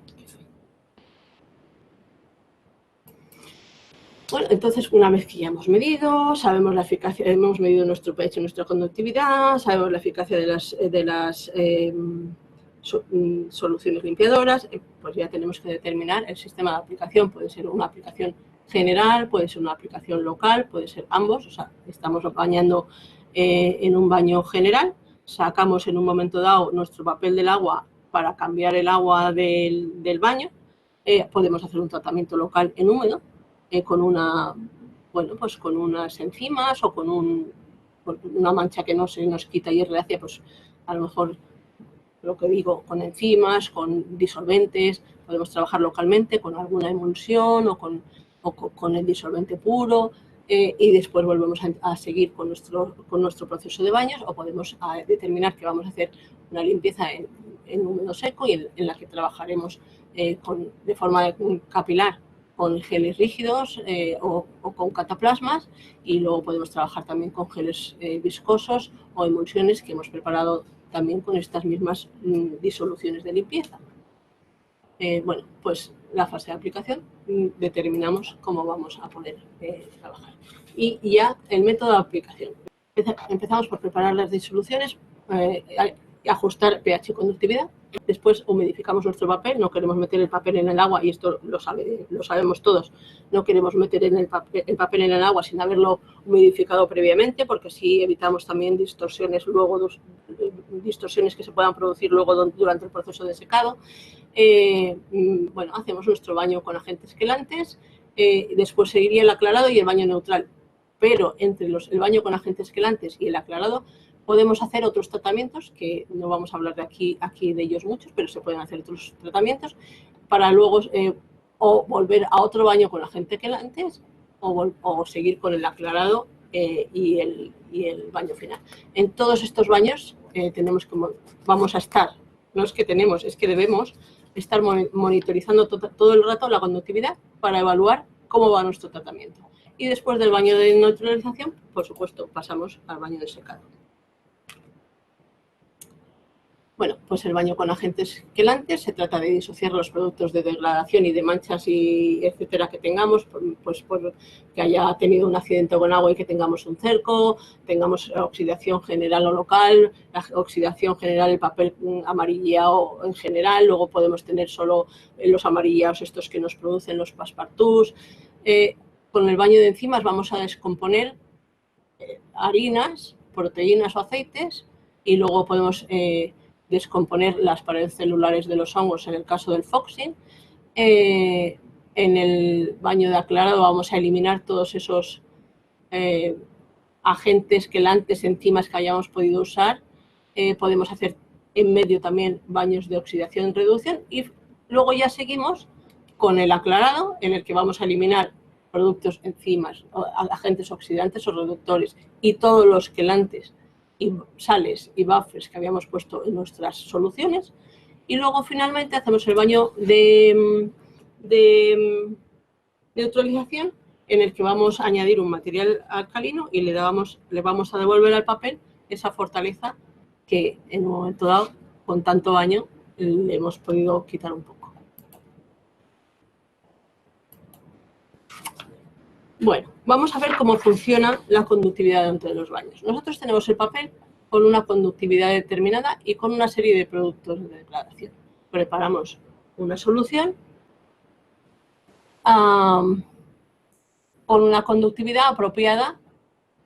Bueno, entonces, una vez que ya hemos medido, sabemos la eficacia, hemos medido nuestro pH, nuestra conductividad, sabemos la eficacia de las soluciones limpiadoras, pues ya tenemos que determinar el sistema de aplicación. Puede ser una aplicación general, puede ser una aplicación local, puede ser ambos. O sea, estamos bañando en un baño general, sacamos en un momento dado nuestro papel del agua para cambiar el agua del baño, podemos hacer un tratamiento local en húmedo, con con unas enzimas o con una mancha que no se nos quita y es reacia, pues a lo mejor, lo que digo, con enzimas, con disolventes, podemos trabajar localmente con alguna emulsión o con el disolvente puro, y después volvemos a seguir con nuestro proceso de baños, o podemos determinar que vamos a hacer una limpieza en húmedo seco y en la que trabajaremos de forma capilar con geles rígidos o con cataplasmas, y luego podemos trabajar también con geles viscosos o emulsiones que hemos preparado también con estas mismas disoluciones de limpieza. Bueno, pues la fase de aplicación determinamos cómo vamos a poder trabajar. Y ya el método de aplicación. Empezamos por preparar las disoluciones, ajustar pH y conductividad. Después humidificamos nuestro papel, no queremos meter el papel en el agua, y esto lo sabemos todos, no queremos meter el papel en el agua sin haberlo humidificado previamente, porque así evitamos también distorsiones que se puedan producir luego durante el proceso de secado. Bueno, hacemos nuestro baño con agentes quelantes, después seguiría el aclarado y el baño neutral, pero entre el baño con agentes quelantes y el aclarado podemos hacer otros tratamientos, que no vamos a hablar de aquí de ellos muchos, pero se pueden hacer otros tratamientos para luego o volver a otro baño con agentes quelantes o seguir con el aclarado y el baño final. En todos estos baños vamos a estar, no es que tenemos, es que debemos estar monitorizando todo el rato la conductividad para evaluar cómo va nuestro tratamiento. Y después del baño de neutralización, por supuesto, pasamos al baño de secado. Bueno, pues el baño con agentes quelantes se trata de disociar los productos de degradación y de manchas y etcétera que tengamos, pues por que haya tenido un accidente con agua y que tengamos un cerco, tengamos oxidación general o local, la oxidación general, el papel amarillado en general, luego podemos tener solo los amarillados estos que nos producen los passepartouts. Con el baño de enzimas vamos a descomponer harinas, proteínas o aceites, y luego podemos descomponer las paredes celulares de los hongos en el caso del foxing. En el baño de aclarado vamos a eliminar todos esos agentes quelantes, enzimas que hayamos podido usar. Podemos hacer en medio también baños de oxidación y reducción, y luego ya seguimos con el aclarado, en el que vamos a eliminar productos, enzimas, agentes oxidantes o reductores y todos los quelantes y sales y buffers que habíamos puesto en nuestras soluciones. Y luego finalmente hacemos el baño de neutralización, en el que vamos a añadir un material alcalino y le vamos a devolver al papel esa fortaleza que en un momento dado, con tanto baño, le hemos podido quitar un poco. Bueno, vamos a ver cómo funciona la conductividad dentro de los baños. Nosotros tenemos el papel con una conductividad determinada y con una serie de productos de degradación. Preparamos una solución con una conductividad apropiada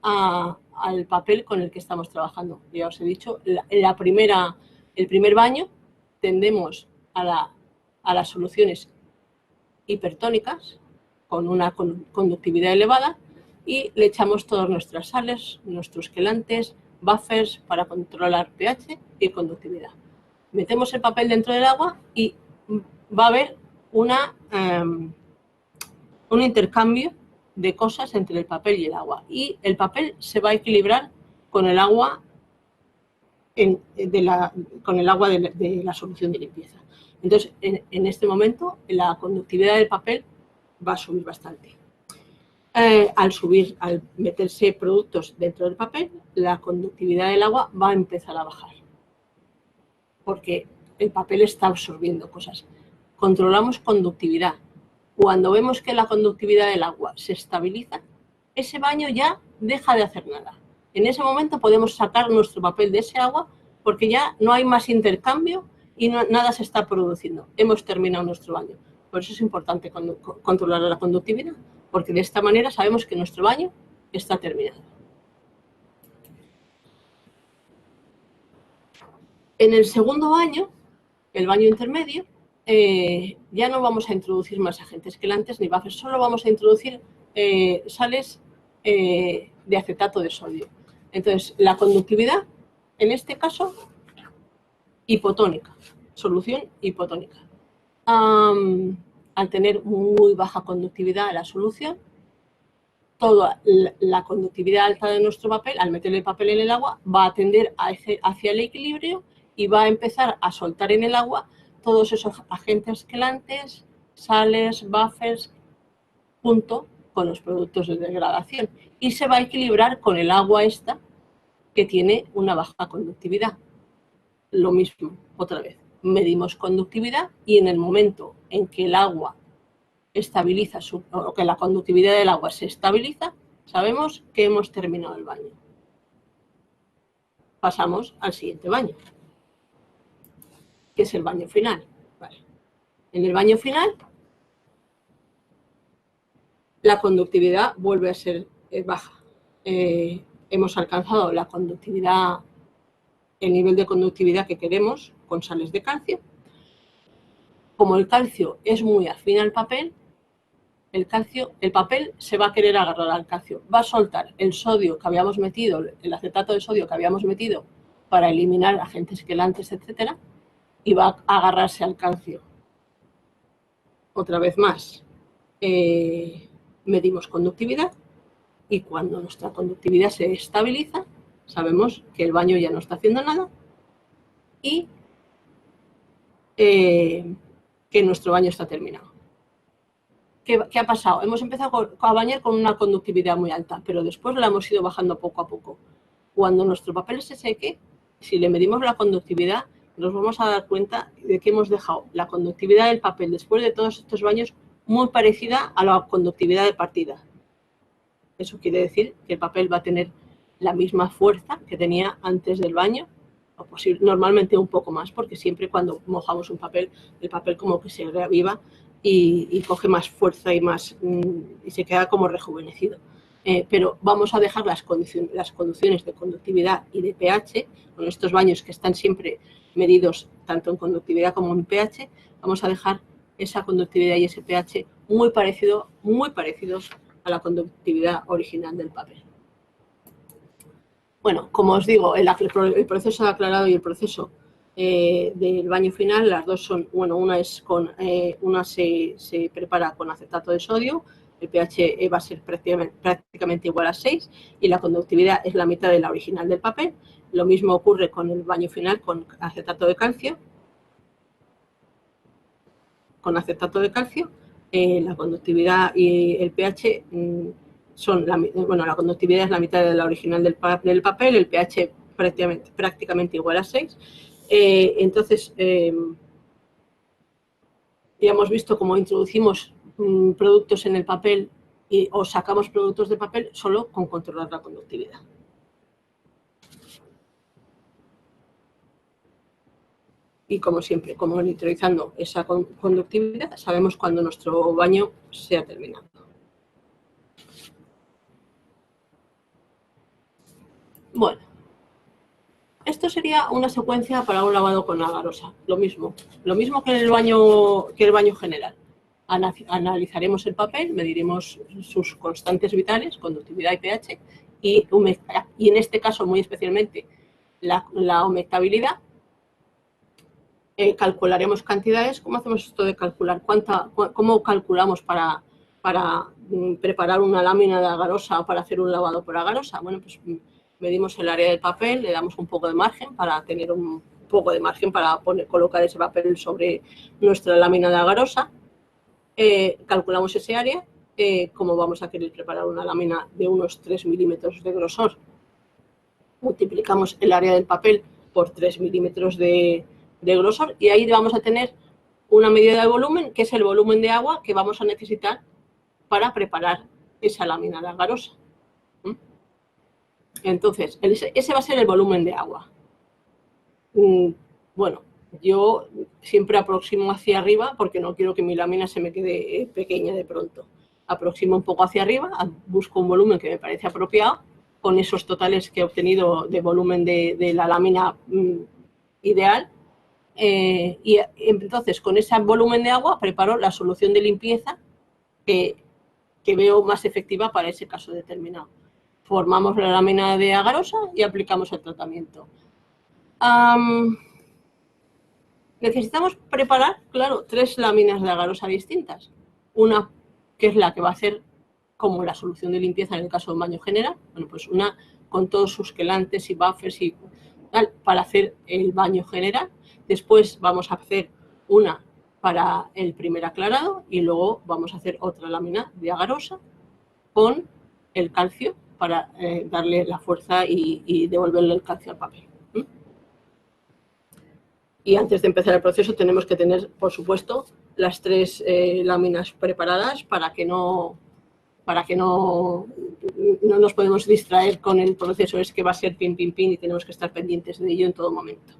al papel con el que estamos trabajando. Ya os he dicho, el primer baño tendemos a las soluciones hipertónicas con una conductividad elevada, y le echamos todas nuestras sales, nuestros quelantes, buffers para controlar pH y conductividad. Metemos el papel dentro del agua y va a haber un intercambio de cosas entre el papel y el agua, y el papel se va a equilibrar con el agua de la solución de limpieza. Entonces, en este momento, la conductividad del papel va a subir bastante. Al meterse productos dentro del papel, la conductividad del agua va a empezar a bajar. porque el papel está absorbiendo cosas. Controlamos conductividad. Cuando vemos que la conductividad del agua se estabiliza, ese baño ya deja de hacer nada. En ese momento podemos sacar nuestro papel de ese agua porque ya no hay más intercambio y nada se está produciendo. Hemos terminado nuestro baño. Por eso es importante controlar la conductividad, porque de esta manera sabemos que nuestro baño está terminado. En el segundo baño, el baño intermedio, ya no vamos a introducir más agentes quelantes ni buffers, solo vamos a introducir sales de acetato de sodio. Entonces, la conductividad, en este caso, hipotónica, solución hipotónica. Al tener muy baja conductividad la solución, toda la conductividad alta de nuestro papel, al meter el papel en el agua, va a tender hacia el equilibrio y va a empezar a soltar en el agua todos esos agentes quelantes, sales, buffers, junto con los productos de degradación. Y se va a equilibrar con el agua esta que tiene una baja conductividad. Lo mismo, otra vez, medimos conductividad y en el momento en que el agua estabiliza, o que la conductividad del agua se estabiliza, sabemos que hemos terminado el baño. Pasamos al siguiente baño, que es el baño final. Vale. En el baño final, la conductividad vuelve a ser baja. Hemos alcanzado la conductividad, el nivel de conductividad que queremos con sales de calcio. Como el calcio es muy afín al papel, el papel se va a querer agarrar al calcio. Va a soltar el sodio que habíamos metido, el acetato de sodio que habíamos metido para eliminar agentes quelantes, etcétera, y va a agarrarse al calcio. Otra vez más, medimos conductividad y cuando nuestra conductividad se estabiliza, sabemos que el baño ya no está haciendo nada y que nuestro baño está terminado. ¿Qué ha pasado? Hemos empezado a bañar con una conductividad muy alta, pero después la hemos ido bajando poco a poco. Cuando nuestro papel se seque, si le medimos la conductividad, nos vamos a dar cuenta de que hemos dejado la conductividad del papel después de todos estos baños muy parecida a la conductividad de partida. Eso quiere decir que el papel va a tener la misma fuerza que tenía antes del baño, o normalmente un poco más, porque siempre cuando mojamos un papel, el papel como que se reaviva y coge más fuerza y se queda como rejuvenecido. Pero vamos a dejar las condiciones de conductividad y de pH, con estos baños que están siempre medidos tanto en conductividad como en pH, vamos a dejar esa conductividad y ese pH muy parecidos a la conductividad original del papel. Bueno, como os digo, el proceso de aclarado y el proceso del baño final, las dos son, bueno, una se prepara con acetato de sodio, el pH va a ser prácticamente igual a 6 y la conductividad es la mitad de la original del papel. Lo mismo ocurre con el baño final con acetato de calcio. Con acetato de calcio, la conductividad y el pH la conductividad es la mitad de la original del papel, el pH prácticamente igual a 6. Entonces, ya hemos visto cómo introducimos productos en el papel o sacamos productos de papel solo con controlar la conductividad. Y como siempre, como monitorizando esa conductividad, sabemos cuando nuestro baño se ha terminado. Bueno, esto sería una secuencia para un lavado con agarosa. Lo mismo que el baño general. Analizaremos el papel, mediremos sus constantes vitales, conductividad y pH, y en este caso muy especialmente la humectabilidad. Calcularemos cantidades. ¿Cómo hacemos esto de calcular? ¿Cómo calculamos para preparar una lámina de agarosa o para hacer un lavado por agarosa? Bueno, pues medimos el área del papel, le damos un poco de margen para tener un poco de margen para colocar ese papel sobre nuestra lámina de agarosa. Calculamos ese área, como vamos a querer preparar una lámina de unos 3 milímetros de grosor. Multiplicamos el área del papel por 3 milímetros de de grosor, y ahí vamos a tener una medida de volumen, que es el volumen de agua que vamos a necesitar para preparar esa lámina de agarosa. Entonces, ese va a ser el volumen de agua. Bueno, yo siempre aproximo hacia arriba porque no quiero que mi lámina se me quede pequeña de pronto. Aproximo un poco hacia arriba, busco un volumen que me parece apropiado con esos totales que he obtenido de volumen de la lámina ideal. Y entonces, con ese volumen de agua, preparo la solución de limpieza que veo más efectiva para ese caso determinado. Formamos la lámina de agarosa y aplicamos el tratamiento. Necesitamos preparar, claro, 3 láminas de agarosa distintas. Una que es la que va a ser como la solución de limpieza en el caso de un baño general. Bueno, pues una con todos sus quelantes y buffers y tal para hacer el baño general. Después vamos a hacer una para el primer aclarado y luego vamos a hacer otra lámina de agarosa con el calcio para darle la fuerza y devolverle el calcio al papel. Y antes de empezar el proceso tenemos que tener, por supuesto, las 3 láminas preparadas para que no nos podemos distraer con el proceso. Es que va a ser pin, pin, pin y tenemos que estar pendientes de ello en todo momento.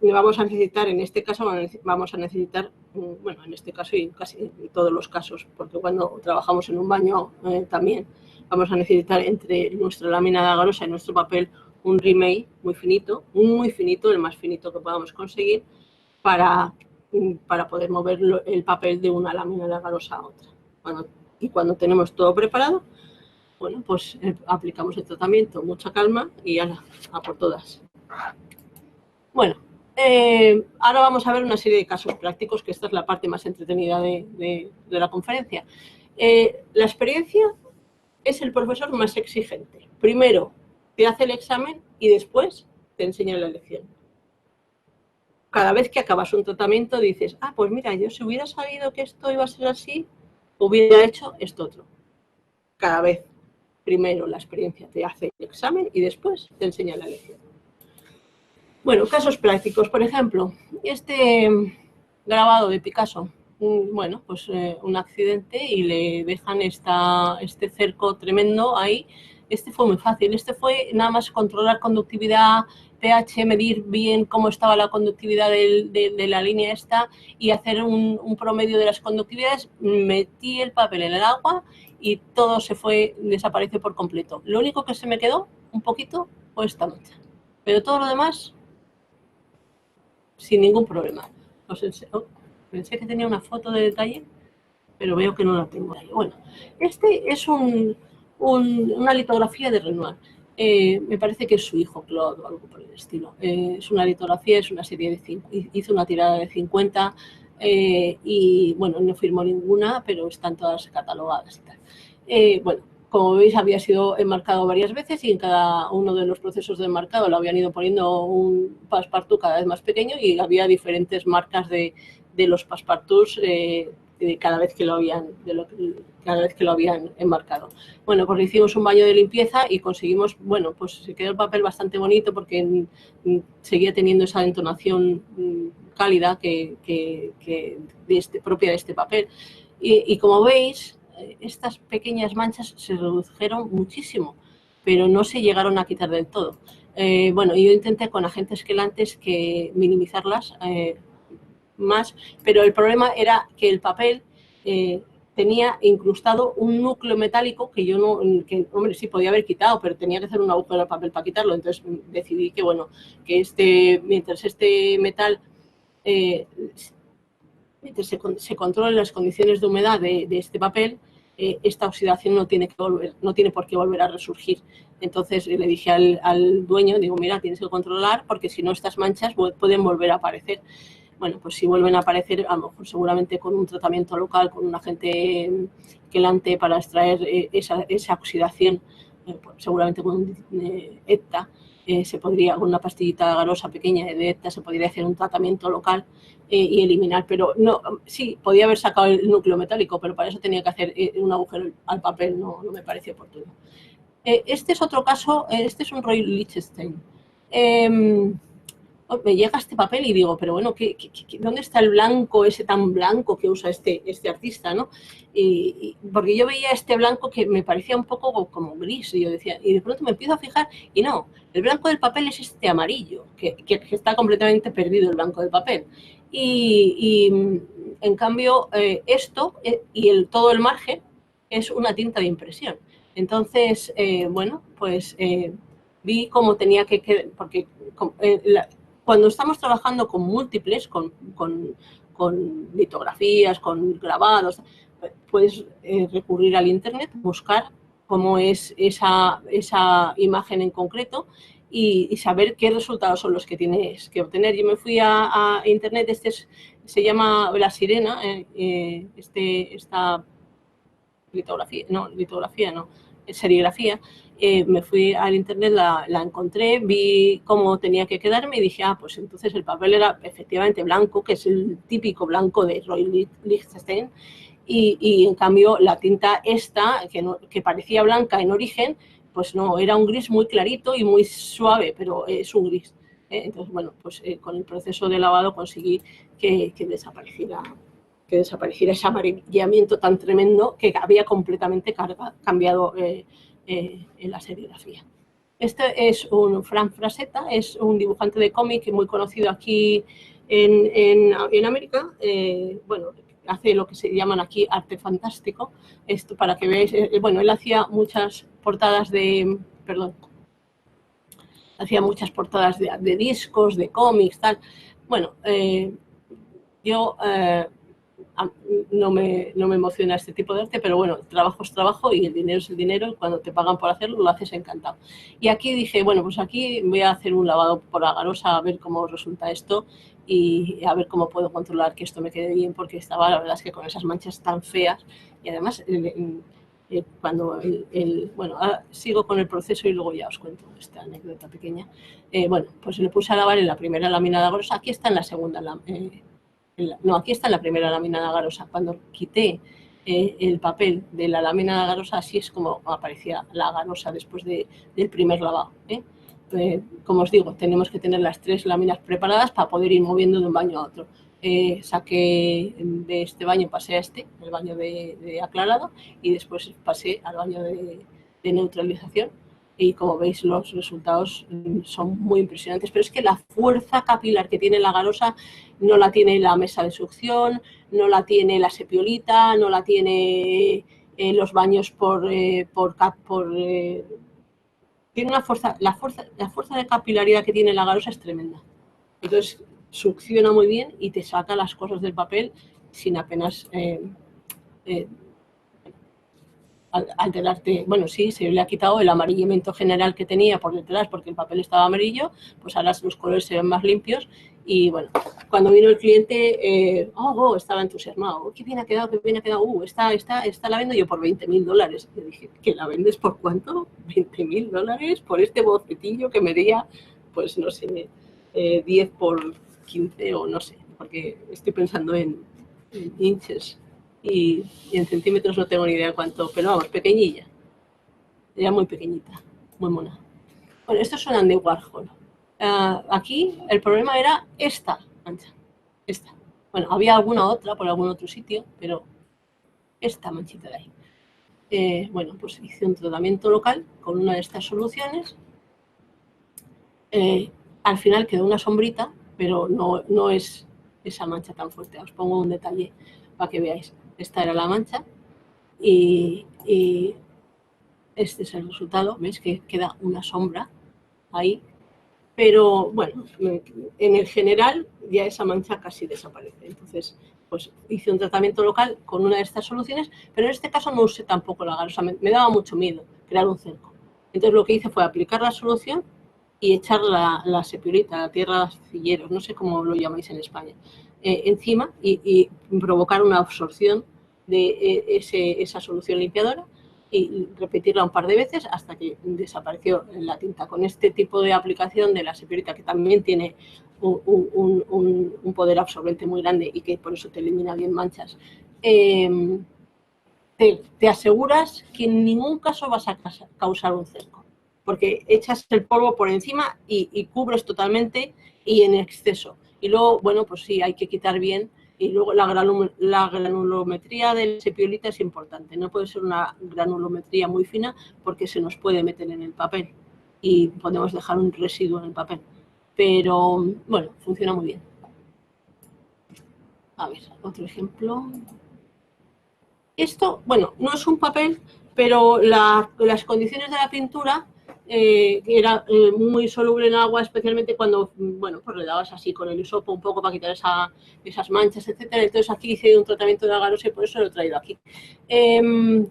Vamos a necesitar, en este caso, vamos a necesitar, bueno, en este caso y casi en todos los casos, porque cuando trabajamos en un baño también vamos a necesitar entre nuestra lámina de agarosa y nuestro papel un rimel muy finito, el más finito que podamos conseguir para poder mover el papel de una lámina de agarosa a otra. Y cuando tenemos todo preparado, bueno, pues aplicamos el tratamiento, mucha calma y a por todas. Bueno, ahora vamos a ver una serie de casos prácticos, que esta es la parte más entretenida de la conferencia. La experiencia es el profesor más exigente. Primero te hace el examen y después te enseña la lección. Cada vez que acabas un tratamiento dices, pues mira, yo si hubiera sabido que esto iba a ser así, hubiera hecho esto otro. Cada vez, primero la experiencia te hace el examen y después te enseña la lección. Bueno, casos prácticos. Por ejemplo, este grabado de Picasso, bueno, pues un accidente y le dejan este cerco tremendo ahí. Este fue muy fácil. Este fue nada más controlar conductividad, pH, medir bien cómo estaba la conductividad de la línea esta y hacer un promedio de las conductividades. Metí el papel en el agua y todo desapareció por completo. Lo único que se me quedó un poquito fue esta mancha. Pero todo lo demás, sin ningún problema. Pensé que tenía una foto de detalle, pero veo que no la tengo ahí. Bueno, este es una litografía de Renoir. Me parece que es su hijo Claude o algo por el estilo. Es una litografía, es una serie hizo una tirada de 50 y bueno, no firmó ninguna, pero están todas catalogadas y tal. Bueno, como veis, había sido enmarcado varias veces y en cada uno de los procesos de enmarcado lo habían ido poniendo un passepartout cada vez más pequeño y había diferentes marcas de los passepartouts cada vez que lo habían enmarcado. Bueno, pues hicimos un baño de limpieza y conseguimos, bueno, pues se quedó el papel bastante bonito porque seguía teniendo esa entonación cálida propia de este papel. Y como veis, estas pequeñas manchas se redujeron muchísimo, pero no se llegaron a quitar del todo. Bueno, yo intenté con agentes quelantes minimizarlas más, pero el problema era que el papel tenía incrustado un núcleo metálico que hombre, sí podía haber quitado, pero tenía que hacer un agujero al papel para quitarlo. Entonces decidí que, bueno, que mientras este metal se controlen las condiciones de humedad de este papel, esta oxidación no tiene por qué volver a resurgir. Entonces le dije al dueño, digo, mira, tienes que controlar porque si no estas manchas pueden volver a aparecer. Bueno, pues si vuelven a aparecer, a lo mejor seguramente con un tratamiento local, con un agente quelante para extraer esa oxidación, seguramente con un ETA, se podría, con una pastillita agarosa pequeña de ETA, se podría hacer un tratamiento local y eliminar, pero no, sí, podía haber sacado el núcleo metálico, pero para eso tenía que hacer un agujero al papel, no me parece oportuno. Este es otro caso, este es un Roy Lichtenstein. me llega este papel y digo, pero bueno, ¿dónde está el blanco, ese tan blanco que usa este artista, ¿no? Porque yo veía este blanco que me parecía un poco como gris, y yo decía, y de pronto me empiezo a fijar, y no, el blanco del papel es este amarillo, que está completamente perdido el blanco del papel. Y en cambio, esto y todo el margen es una tinta de impresión. Entonces, bueno, pues vi cómo tenía que porque cuando estamos trabajando con múltiples, con litografías, con grabados, puedes recurrir al internet, buscar cómo es esa imagen en concreto y saber qué resultados son los que tienes que obtener. Yo me fui a internet, se llama La Sirena, esta serigrafía. Me fui al internet, la encontré, vi cómo tenía que quedarme y dije, pues entonces el papel era efectivamente blanco, que es el típico blanco de Roy Lichtenstein, y en cambio la tinta esta, que parecía blanca en origen, pues no, era un gris muy clarito y muy suave, pero es un gris. Entonces, bueno, pues con el proceso de lavado conseguí que desapareciera ese amarillamiento tan tremendo que había completamente cambiado en la serigrafía. Este es Frank Frazetta, es un dibujante de cómic muy conocido aquí en América. Bueno, hace lo que se llaman aquí arte fantástico. Esto para que veáis, bueno, él hacía muchas portadas de discos, de cómics, tal. Bueno, yo no me emociona este tipo de arte, pero bueno, trabajo es trabajo y el dinero es el dinero, y cuando te pagan por hacerlo, lo haces encantado. Y aquí dije, bueno, pues aquí voy a hacer un lavado por agarosa a ver cómo resulta esto y a ver cómo puedo controlar que esto me quede bien, porque estaba, la verdad es que con esas manchas tan feas, y además cuando bueno, sigo con el proceso y luego ya os cuento esta anécdota pequeña. Bueno, pues le puse a lavar en la primera lámina de agarosa, aquí está en la segunda no, aquí está en la primera lámina de agarosa. Cuando quité el papel de la lámina de agarosa, así es como aparecía la agarosa después del primer lavado. Como os digo, tenemos que tener las 3 láminas preparadas para poder ir moviendo de un baño a otro. Saqué de este baño, pasé a el baño de aclarado, y después pasé al baño de neutralización. Y como veis, los resultados son muy impresionantes, pero es que la fuerza capilar que tiene la agarosa no la tiene la mesa de succión, no la tiene la sepiolita, no la tiene los baños tiene una fuerza, la fuerza de capilaridad que tiene la agarosa es tremenda. Entonces succiona muy bien y te saca las cosas del papel sin apenas alterarte. Bueno, sí, se le ha quitado el amarillamiento general que tenía por detrás porque el papel estaba amarillo, pues ahora los colores se ven más limpios. Y bueno, cuando vino el cliente, estaba entusiasmado. Qué bien ha quedado, qué bien ha quedado. Está la vendo yo por $20.000. Le dije, ¿que la vendes por cuánto? $20.000 por este bocetillo que medía, pues no sé, 10 por 15 o no sé, porque estoy pensando en inches. Y en centímetros no tengo ni idea cuánto, pero vamos, pequeñilla. Era muy pequeñita, muy mona. Bueno, estos son Andy Warhol. Aquí el problema era esta mancha. Esta. Bueno, había alguna otra por algún otro sitio, pero esta manchita de ahí. Bueno, pues hice un tratamiento local con una de estas soluciones. Al final quedó una sombrita, pero no es esa mancha tan fuerte. Os pongo un detalle para que veáis. Esta era la mancha y este es el resultado. ¿Veis que queda una sombra ahí? Pero bueno, en el general ya esa mancha casi desaparece. Entonces, pues hice un tratamiento local con una de estas soluciones, pero en este caso no usé tampoco la agarosa. Me daba mucho miedo crear un cerco. Entonces lo que hice fue aplicar la solución y echar la sepiolita, la tierra de arcilleros, no sé cómo lo llamáis en España, encima y provocar una absorción de esa solución limpiadora y repetirla un par de veces hasta que desapareció la tinta. Con este tipo de aplicación de la sepiolita, que también tiene un poder absorbente muy grande y que por eso te elimina bien manchas, te aseguras que en ningún caso vas a causar un cerco, porque echas el polvo por encima y cubres totalmente y en exceso. Y luego, bueno, pues sí, hay que quitar bien. Y luego la granulometría del sepiolita es importante. No puede ser una granulometría muy fina porque se nos puede meter en el papel y podemos dejar un residuo en el papel. Pero, bueno, funciona muy bien. A ver, otro ejemplo. Esto, bueno, no es un papel, pero las condiciones de la pintura era muy soluble en agua, especialmente cuando, bueno, pues le dabas así con el hisopo un poco para quitar esas manchas, etcétera. Entonces aquí hice un tratamiento de agarosa y por eso lo he traído aquí. El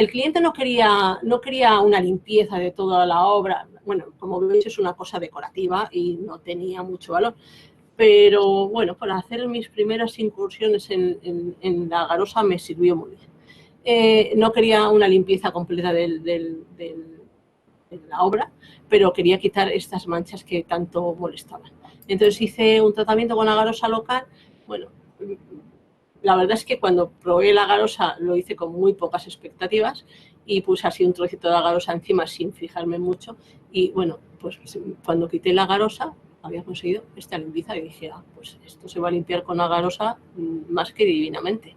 cliente no quería una limpieza de toda la obra. Bueno, como veis es una cosa decorativa y no tenía mucho valor. Pero bueno, para hacer mis primeras incursiones en la agarosa me sirvió muy bien. No quería una limpieza completa de la obra, pero quería quitar estas manchas que tanto molestaban. Entonces hice un tratamiento con agarosa local. Bueno, la verdad es que cuando probé la agarosa lo hice con muy pocas expectativas y puse así un trocito de agarosa encima sin fijarme mucho. Y bueno, pues cuando quité la agarosa había conseguido esta limpieza y dije, pues esto se va a limpiar con agarosa más que divinamente.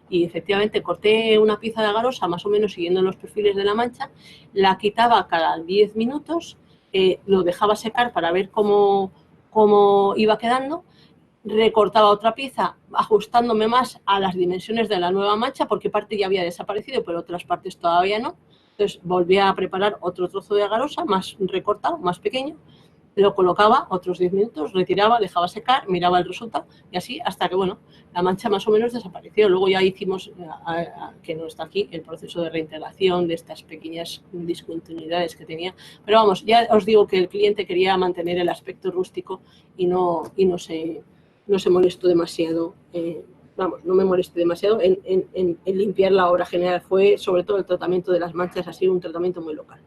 Y efectivamente corté una pieza de agarosa más o menos siguiendo los perfiles de la mancha, la quitaba cada 10 minutos, lo dejaba secar para ver cómo iba quedando, recortaba otra pieza ajustándome más a las dimensiones de la nueva mancha porque parte ya había desaparecido pero otras partes todavía no. Entonces volvía a preparar otro trozo de agarosa más recortado, más pequeño, lo colocaba otros 10 minutos, retiraba, dejaba secar, miraba el resultado y así hasta que, bueno, la mancha más o menos desapareció. Luego ya hicimos, que no está aquí, el proceso de reintegración de estas pequeñas discontinuidades que tenía. Pero vamos, ya os digo que el cliente quería mantener el aspecto rústico y no se molestó demasiado. Vamos, no me molesté demasiado en limpiar la obra general. Fue sobre todo el tratamiento de las manchas, ha sido un tratamiento muy local.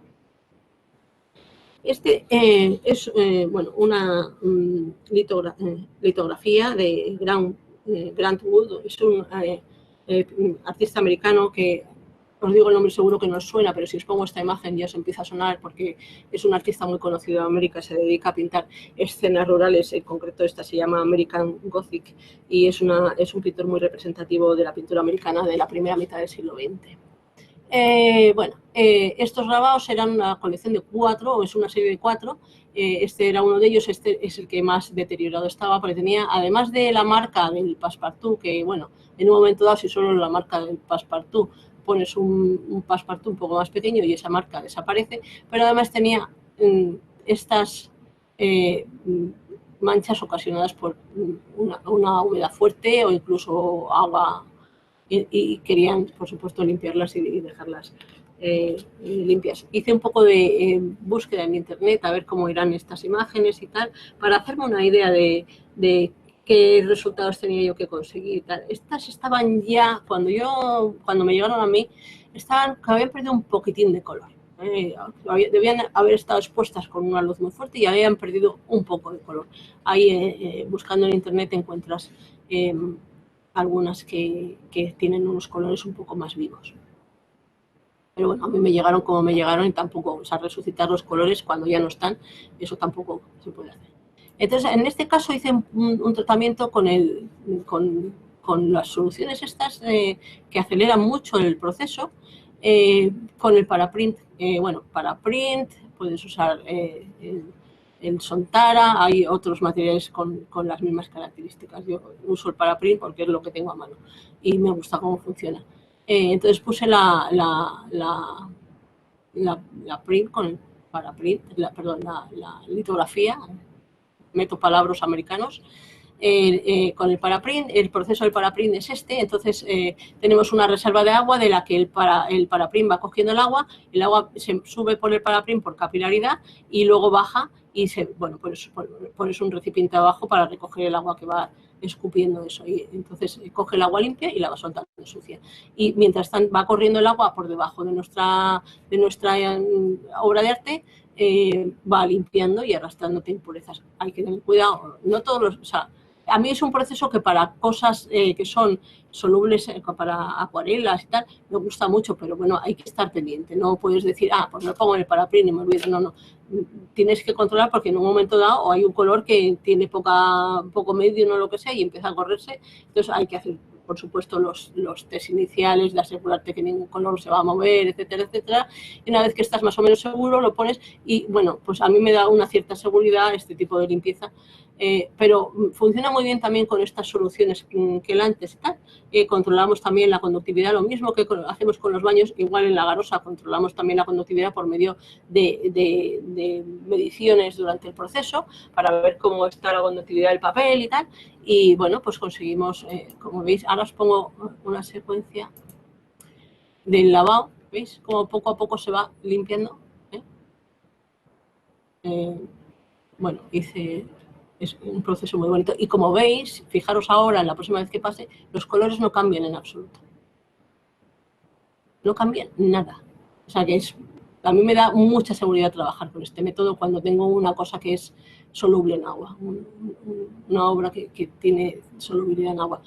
Este es bueno, una litografía de Grant Wood. Es un artista americano que, os digo el nombre seguro que no os suena, pero si os pongo esta imagen ya os empieza a sonar porque es un artista muy conocido en América, se dedica a pintar escenas rurales, en concreto esta se llama American Gothic y es un pintor muy representativo de la pintura americana de la primera mitad del siglo XX. Bueno, estos grabados eran una colección de 4, o es una serie de 4. Este era uno de ellos, este es el que más deteriorado estaba, porque tenía, además de la marca del Passepartout, que bueno, en un momento dado, si solo la marca del Passepartout pones un Passepartout un poco más pequeño y esa marca desaparece, pero además tenía estas manchas ocasionadas por una humedad fuerte o incluso agua. Y querían, por supuesto, limpiarlas y dejarlas limpias. Hice un poco de búsqueda en internet a ver cómo eran estas imágenes y tal, para hacerme una idea de qué resultados tenía yo que conseguir y tal. Estas estaban ya, cuando me llegaron a mí, habían perdido un poquitín de color. Debían haber estado expuestas con una luz muy fuerte y habían perdido un poco de color. Ahí, buscando en internet, encuentras algunas que tienen unos colores un poco más vivos. Pero bueno, a mí me llegaron como me llegaron y tampoco, o sea, resucitar los colores cuando ya no están, eso tampoco se puede hacer. Entonces, en este caso hice un tratamiento con las soluciones estas que aceleran mucho el proceso, con el Paraprint. Bueno, Paraprint, puedes usar el Sontara, hay otros materiales con las mismas características. Yo uso el Paraprint porque es lo que tengo a mano y me gusta cómo funciona. Entonces puse la print con el Paraprint, la litografía, meto palabras americanos, con el Paraprint. El proceso del Paraprint es este. Entonces tenemos una reserva de agua de la que el Paraprint va cogiendo el agua se sube por el Paraprint por capilaridad y luego baja y pones un recipiente abajo para recoger el agua que va escupiendo eso, y entonces coge el agua limpia y la va soltando sucia, y mientras va corriendo el agua por debajo de nuestra obra de arte, va limpiando y arrastrándote impurezas. Hay que tener cuidado, no todos o sea, A mí es un proceso que para cosas que son solubles, para acuarelas y tal, me gusta mucho, pero bueno, hay que estar pendiente. No puedes decir, pues me pongo en el parapril y me olvido. No, no. Tienes que controlar porque en un momento dado o hay un color que tiene poco medio, no lo que sea, y empieza a correrse. Entonces hay que hacer, por supuesto, los test iniciales de asegurarte que ningún color se va a mover, etcétera, etcétera. Y una vez que estás más o menos seguro, lo pones y, bueno, pues a mí me da una cierta seguridad este tipo de limpieza. Pero funciona muy bien también con estas soluciones quelantes y tal. Controlamos también la conductividad, lo mismo que hacemos con los baños, igual en la garosa controlamos también la conductividad por medio de mediciones durante el proceso para ver cómo está la conductividad del papel y tal. Y bueno, pues conseguimos, como veis, ahora os pongo una secuencia del lavado, ¿veis? Como poco a poco se va limpiando. Bueno, es un proceso muy bonito. Y como veis, fijaros ahora, en la próxima vez que pase, los colores no cambian en absoluto. No cambian nada. O sea que a mí me da mucha seguridad trabajar con este método cuando tengo una cosa que es soluble en agua, una obra que tiene solubilidad en agua.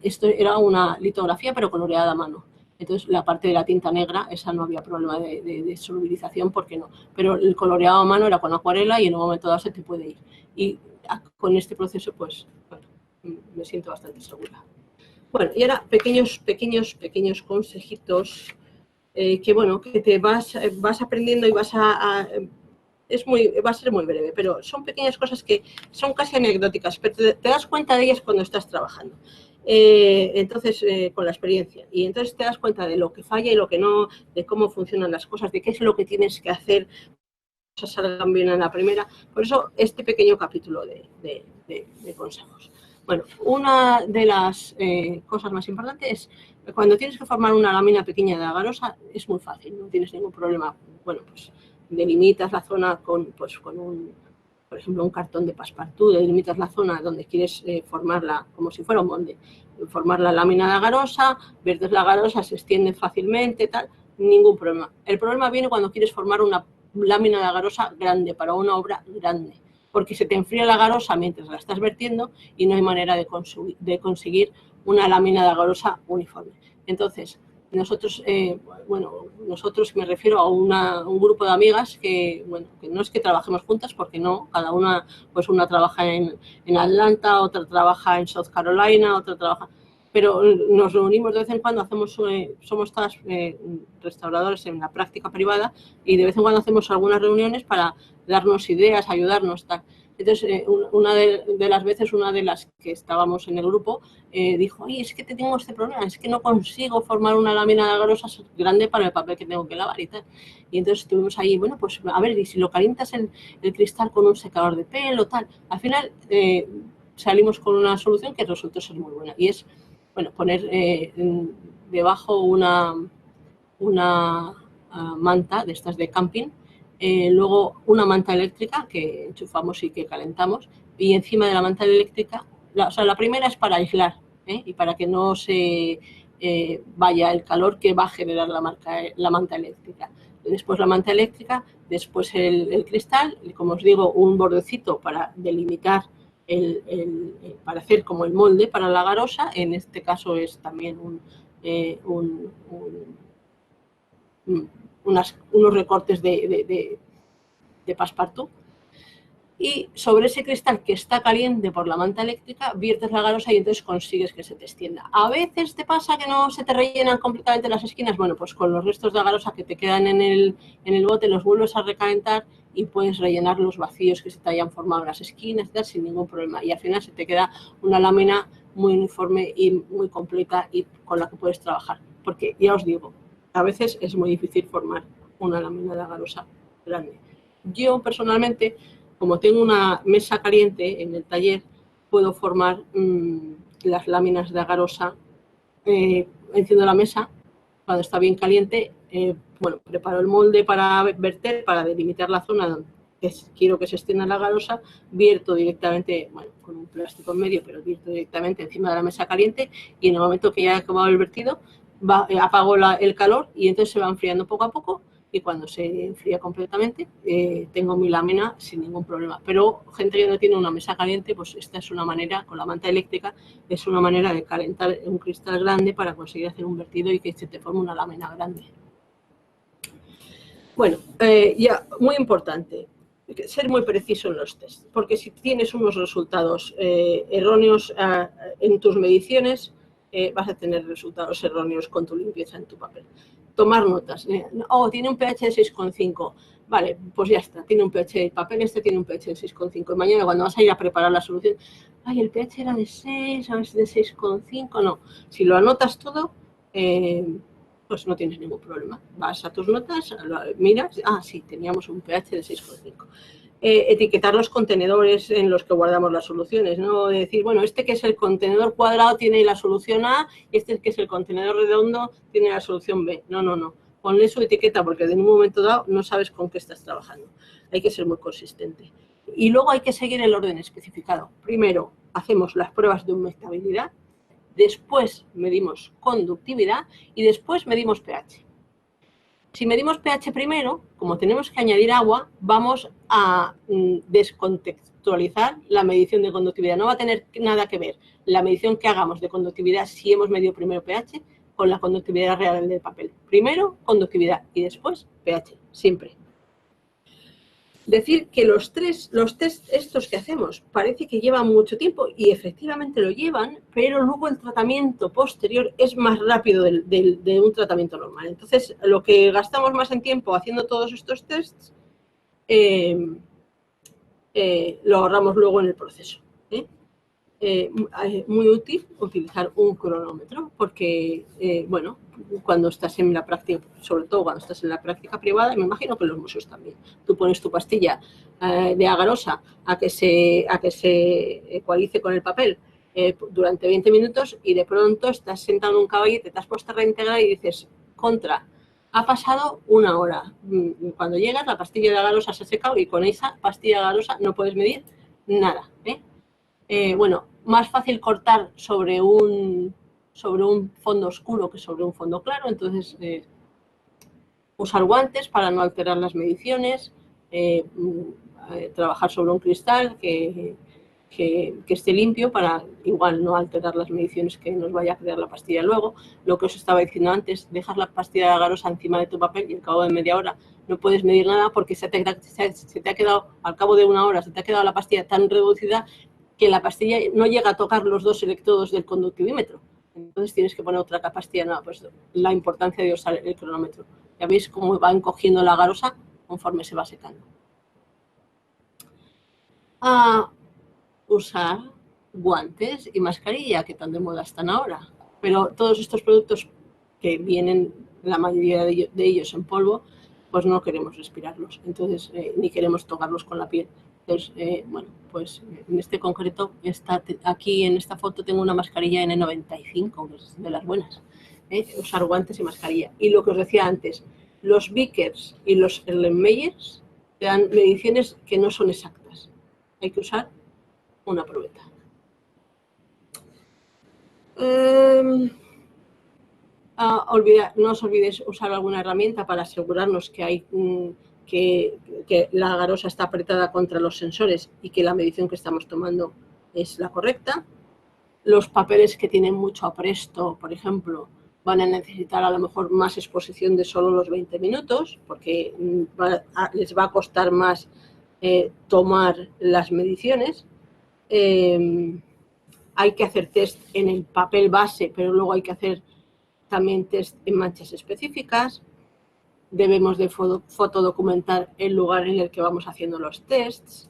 Esto era una litografía pero coloreada a mano. Entonces, la parte de la tinta negra, esa no había problema de solubilización, porque no. Pero el coloreado a mano era con acuarela y en un momento dado se te puede ir. Y con este proceso, pues, bueno, me siento bastante segura. Bueno, y ahora pequeños consejitos que, bueno, que te vas aprendiendo y va a ser muy breve, pero son pequeñas cosas que son casi anecdóticas, pero te das cuenta de ellas cuando estás trabajando. Entonces, con la experiencia. Y entonces te das cuenta de lo que falla y lo que no, de cómo funcionan las cosas, de qué es lo que tienes que hacer, que cosas salgan bien en la primera. Por eso, este pequeño capítulo de consejos. Bueno, una de las cosas más importantes es cuando tienes que formar una lámina pequeña de agarosa, es muy fácil, no tienes ningún problema. Bueno, pues delimitas la zona con por ejemplo, un cartón de passepartout, delimitas la zona donde quieres formarla como si fuera un molde, formar la lámina de agarosa, vertes la agarosa, se extiende fácilmente, tal, ningún problema. El problema viene cuando quieres formar una lámina de agarosa grande, para una obra grande, porque se te enfría la agarosa mientras la estás vertiendo y no hay manera de conseguir una lámina de agarosa uniforme. Entonces, nosotros me refiero a un grupo de amigas que, bueno, que no es que trabajemos juntas, porque no, cada una, pues una trabaja en Atlanta, otra trabaja en South Carolina, otra trabaja, pero nos reunimos de vez en cuando, somos todas restauradores en la práctica privada y de vez en cuando hacemos algunas reuniones para darnos ideas, ayudarnos, tal. Entonces, una de las veces, una de las que estábamos en el grupo dijo, oye, es que tengo este problema, es que no consigo formar una lámina de agarosa grande para el papel que tengo que lavar y tal. Y entonces estuvimos ahí, bueno, pues a ver, y si lo calientas el cristal con un secador de pelo, tal. Al final salimos con una solución que resultó ser muy buena, y es, bueno, poner debajo una manta de estas de camping, luego una manta eléctrica que enchufamos y que calentamos, y encima de la manta eléctrica, la primera es para aislar y para que no se vaya el calor que va a generar la manta eléctrica. Después la manta eléctrica, después el cristal, y como os digo, un bordecito para delimitar, para hacer como el molde para la garosa. En este caso es también unos recortes de passepartout, y sobre ese cristal que está caliente por la manta eléctrica viertes la garosa y entonces consigues que se te extienda. A veces te pasa que no se te rellenan completamente las esquinas, bueno, pues con los restos de garosa que te quedan en el bote los vuelves a recalentar y puedes rellenar los vacíos que se te hayan formado en las esquinas, tal, sin ningún problema, y al final se te queda una lámina muy uniforme y muy completa y con la que puedes trabajar, porque ya os digo, a veces es muy difícil formar una lámina de agarosa grande. Yo personalmente, como tengo una mesa caliente en el taller, puedo formar las láminas de agarosa. Enciendo la mesa cuando está bien caliente, bueno, preparo el molde para verter, para delimitar la zona donde quiero que se extienda la agarosa, vierto directamente, bueno, con un plástico en medio, pero vierto directamente encima de la mesa caliente, y en el momento que ya he acabado el vertido, apago el calor y entonces se va enfriando poco a poco y cuando se enfría completamente tengo mi lámina sin ningún problema. Pero gente que no tiene una mesa caliente, pues esta es una manera, con la manta eléctrica, es una manera de calentar un cristal grande para conseguir hacer un vertido y que se te forme una lámina grande. Bueno, ya, muy importante, ser muy preciso en los tests, porque si tienes unos resultados erróneos en tus mediciones, vas a tener resultados erróneos con tu limpieza en tu papel. Tomar notas. Oh, tiene un pH de 6,5. Vale, pues ya está, tiene un pH, el papel este tiene un pH de 6,5. Y mañana cuando vas a ir a preparar la solución, ay, el pH era de 6, a ver si de 6,5. No, si lo anotas todo, pues no tienes ningún problema. Vas a tus notas, miras, sí, teníamos un pH de 6,5. Etiquetar los contenedores en los que guardamos las soluciones, no decir, bueno, este que es el contenedor cuadrado tiene la solución A y este que es el contenedor redondo tiene la solución B. No, no, no. Ponle su etiqueta porque en un momento dado no sabes con qué estás trabajando. Hay que ser muy consistente. Y luego hay que seguir el orden especificado. Primero, hacemos las pruebas de humectabilidad, después medimos conductividad y después medimos pH. Si medimos pH primero, como tenemos que añadir agua, vamos a descontextualizar la medición de conductividad. No va a tener nada que ver la medición que hagamos de conductividad si hemos medido primero pH con la conductividad real del papel. Primero conductividad y después pH, siempre. Decir que los test estos que hacemos parece que llevan mucho tiempo y efectivamente lo llevan, pero luego el tratamiento posterior es más rápido de un tratamiento normal. Entonces, lo que gastamos más en tiempo haciendo todos estos tests, lo ahorramos luego en el proceso. Muy útil utilizar un cronómetro porque, bueno, cuando estás en la práctica, sobre todo cuando estás en la práctica privada, me imagino que en los museos también, tú pones tu pastilla de agarosa a que se ecualice con el papel durante 20 minutos y de pronto estás sentado en un caballete, te has puesto a reintegrar y dices, contra, ha pasado una hora. Cuando llegas, la pastilla de agarosa se ha secado y con esa pastilla de agarosa no puedes medir nada, bueno, más fácil cortar sobre un fondo oscuro que sobre un fondo claro, entonces usar guantes para no alterar las mediciones, trabajar sobre un cristal que esté limpio para igual no alterar las mediciones que nos vaya a crear la pastilla luego. Lo que os estaba diciendo antes, dejas la pastilla de agarosa encima de tu papel y al cabo de media hora no puedes medir nada porque se te ha quedado, al cabo de una hora, se te ha quedado la pastilla tan reducida que la pastilla no llega a tocar los dos electrodos del conductivímetro. Entonces tienes que poner otra pastilla nueva. Pues la importancia de usar el cronómetro. Ya veis cómo va encogiendo la agarosa conforme se va secando. A usar guantes y mascarilla, que tan de moda están ahora. Pero todos estos productos que vienen, la mayoría de ellos en polvo, pues no queremos respirarlos. Entonces, ni queremos tocarlos con la piel. Entonces, bueno, pues en este concreto, aquí en esta foto tengo una mascarilla N95, de las buenas. Usar guantes y mascarilla. Y lo que os decía antes, los Vickers y los Erlenmeyers te dan mediciones que no son exactas. Hay que usar una probeta. No os olvidéis usar alguna herramienta para asegurarnos que la agarosa está apretada contra los sensores y que la medición que estamos tomando es la correcta. Los papeles que tienen mucho apresto, por ejemplo, van a necesitar a lo mejor más exposición de solo los 20 minutos porque les va a costar más tomar las mediciones. Hay que hacer test en el papel base, pero luego hay que hacer también test en manchas específicas. Debemos de fotodocumentar el lugar en el que vamos haciendo los tests.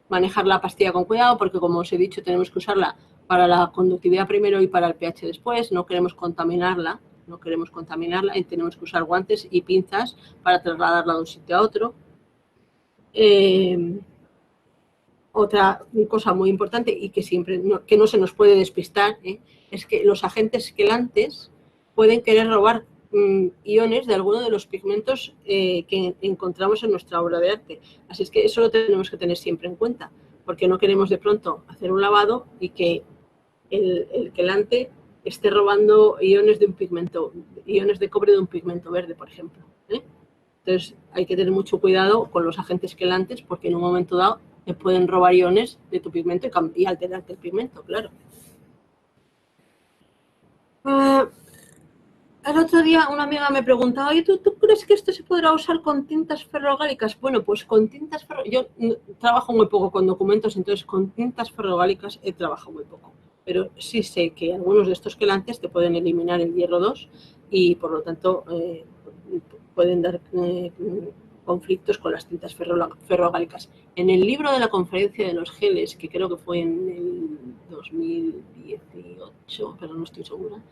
Manejar la pastilla con cuidado porque, como os he dicho, tenemos que usarla para la conductividad primero y para el pH después. No queremos contaminarla y tenemos que usar guantes y pinzas para trasladarla de un sitio a otro. Otra cosa muy importante y que siempre que no se nos puede despistar es que los agentes quelantes pueden querer robar iones de alguno de los pigmentos que encontramos en nuestra obra de arte. Así es que eso lo tenemos que tener siempre en cuenta, porque no queremos de pronto hacer un lavado y que el quelante esté robando iones de un pigmento, iones de cobre de un pigmento verde, por ejemplo. Entonces hay que tener mucho cuidado con los agentes quelantes porque en un momento dado te pueden robar iones de tu pigmento y alterarte el pigmento, claro. El otro día una amiga me preguntaba, oye, ¿tú crees que esto se podrá usar con tintas ferrogálicas? Bueno, pues con tintas ferrogálicas, yo trabajo muy poco con documentos, entonces con tintas ferrogálicas he trabajado muy poco. Pero sí sé que algunos de estos quelantes te pueden eliminar el hierro 2 y por lo tanto pueden dar conflictos con las tintas ferrogálicas. En el libro de la conferencia de los geles, que creo que fue en el 2018, pero no estoy segura,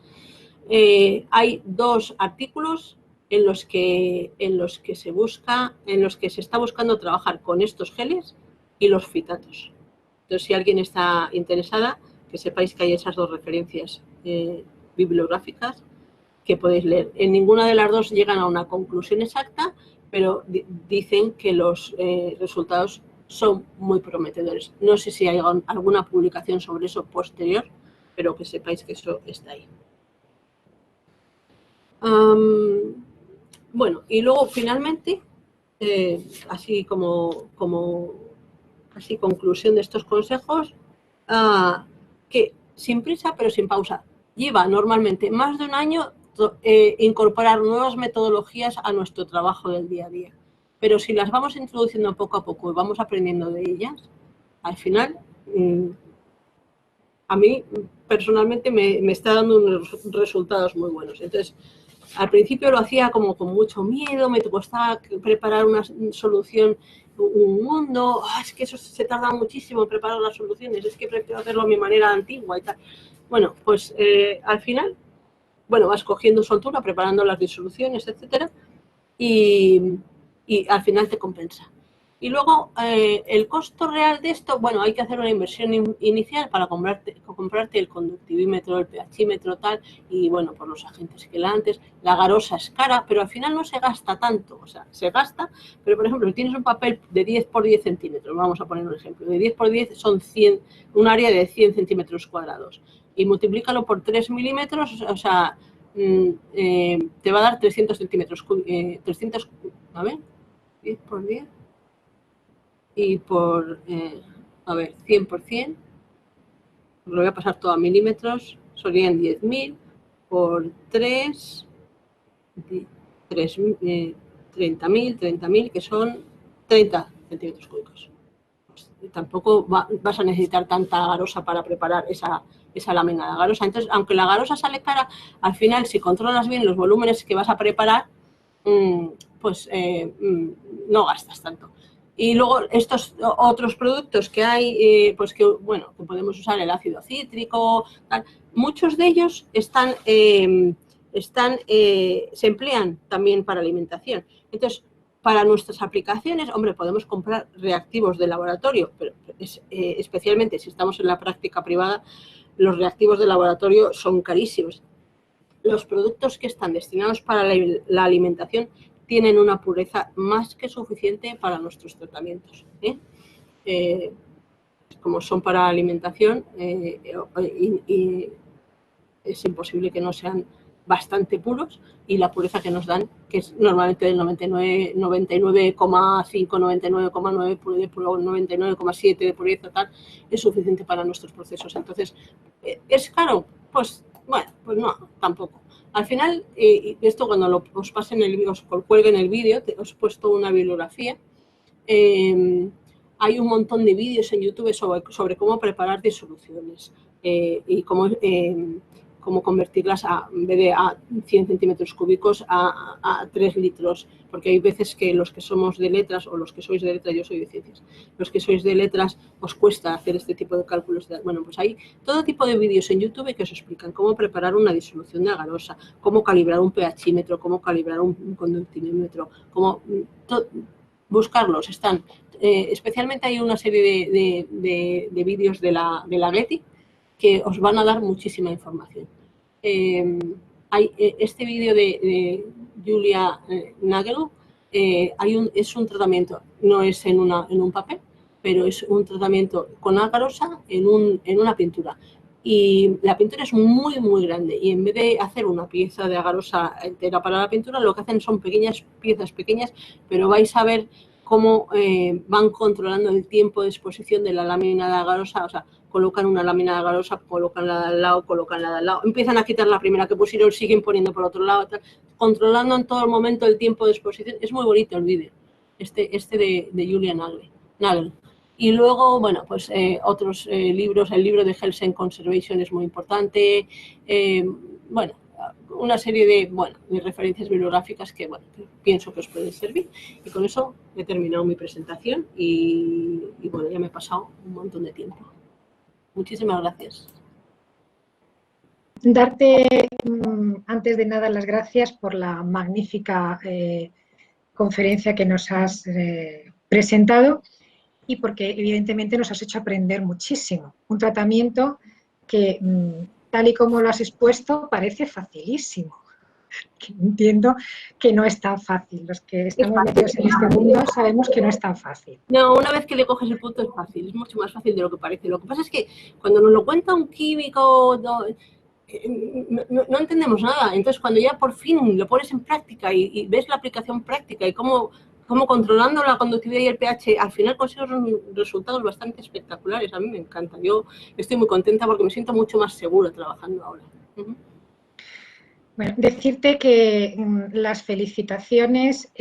hay 2 artículos en los que se está buscando trabajar con estos geles y los fitatos. Entonces, si alguien está interesada, que sepáis que hay esas 2 referencias bibliográficas que podéis leer. En ninguna de las 2 llegan a una conclusión exacta, pero dicen que los resultados son muy prometedores. No sé si hay alguna publicación sobre eso posterior, pero que sepáis que eso está ahí. Bueno, y luego finalmente, así como conclusión de estos consejos, que sin prisa pero sin pausa. Lleva normalmente más de un año incorporar nuevas metodologías a nuestro trabajo del día a día. Pero si las vamos introduciendo poco a poco y vamos aprendiendo de ellas, al final, a mí personalmente me está dando unos resultados muy buenos. Entonces, al principio lo hacía como con mucho miedo, me costaba preparar una solución, un mundo, es que eso se tarda muchísimo en preparar las soluciones, es que prefiero hacerlo a mi manera antigua y tal. Bueno, pues al final, bueno, vas cogiendo soltura, preparando las disoluciones, etcétera, y al final te compensa. Y luego, el costo real de esto, bueno, hay que hacer una inversión inicial para comprarte el conductivímetro, el pHímetro, tal, y bueno, por los agentes quelantes. La garosa es cara, pero al final no se gasta tanto, o sea, se gasta, pero por ejemplo, si tienes un papel de 10 por 10 centímetros, vamos a poner un ejemplo, de 10 por 10 son 100, un área de 100 centímetros cuadrados, y multiplícalo por 3 milímetros, o sea, te va a dar 300 centímetros, 300, a ver, 10 por 10. Y por, a ver, 100 por 100, lo voy a pasar todo a milímetros, serían 10.000 por 3, 30.000, que son 30 centímetros cúbicos. Pues tampoco vas a necesitar tanta garosa para preparar esa lámina de garosa. Entonces, aunque la garosa sale cara, al final, si controlas bien los volúmenes que vas a preparar, pues no gastas tanto. Y luego estos otros productos que hay, pues que, bueno, que podemos usar el ácido cítrico, tal, muchos de ellos se emplean también para alimentación. Entonces, para nuestras aplicaciones, hombre, podemos comprar reactivos de laboratorio, pero especialmente si estamos en la práctica privada, los reactivos de laboratorio son carísimos. Los productos que están destinados para la alimentación tienen una pureza más que suficiente para nuestros tratamientos. Como son para alimentación, es imposible que no sean bastante puros, y la pureza que nos dan, que es normalmente del 99,5, 99,9 de puro, 99,7 de pureza, tal, es suficiente para nuestros procesos. Entonces, ¿es caro? Pues, bueno, pues no, tampoco. Al final, esto cuando os pasen os cuelguen el vídeo, os he puesto una bibliografía. Hay un montón de vídeos en YouTube sobre cómo preparar disoluciones y cómo convertirlas en vez de a 100 centímetros cúbicos a 3 litros, porque hay veces que los que somos de letras, o los que sois de letras, yo soy de ciencias, los que sois de letras os cuesta hacer este tipo de cálculos. Bueno, pues hay todo tipo de vídeos en YouTube que os explican cómo preparar una disolución de agarosa, cómo calibrar un pHímetro, cómo calibrar un conductivímetro, buscarlos. Están, especialmente hay una serie de vídeos de la Getty que os van a dar muchísima información. Hay este vídeo de Julia Nagel, es un tratamiento, no es en un papel, pero es un tratamiento con agarosa en una pintura. y la pintura es muy, muy grande. Y en vez de hacer una pieza de agarosa entera para la pintura, lo que hacen son pequeñas piezas pequeñas, pero vais a ver cómo van controlando el tiempo de exposición de la lámina de agarosa. O sea, colocan una lámina de agarosa, colocan la de al lado, colocan la de al lado, empiezan a quitar la primera que pusieron, siguen poniendo por otro lado, tal, controlando en todo el momento el tiempo de exposición. Es muy bonito el vídeo, este de Julia Nagel. Y luego, bueno, pues otros libros, el libro de Health and Conservation es muy importante, bueno, una serie de referencias bibliográficas que, bueno, pienso que os pueden servir. Y con eso he terminado mi presentación y bueno, ya me he pasado un montón de tiempo. Muchísimas gracias. Darte, antes de nada, las gracias por la magnífica conferencia que nos has presentado y porque evidentemente nos has hecho aprender muchísimo. Un tratamiento que, tal y como lo has expuesto, parece facilísimo. Entiendo que no es tan fácil. Los que estamos metidos en este mundo sabemos que no es tan fácil. No, una vez que le coges el punto es fácil, es mucho más fácil de lo que parece. Lo que pasa es que cuando nos lo cuenta un químico no entendemos nada. Entonces, cuando ya por fin lo pones en práctica y ves la aplicación práctica y cómo controlando la conductividad y el pH, al final consigues resultados bastante espectaculares. A mí me encanta. Yo estoy muy contenta porque me siento mucho más segura trabajando ahora. Bueno, decirte que las felicitaciones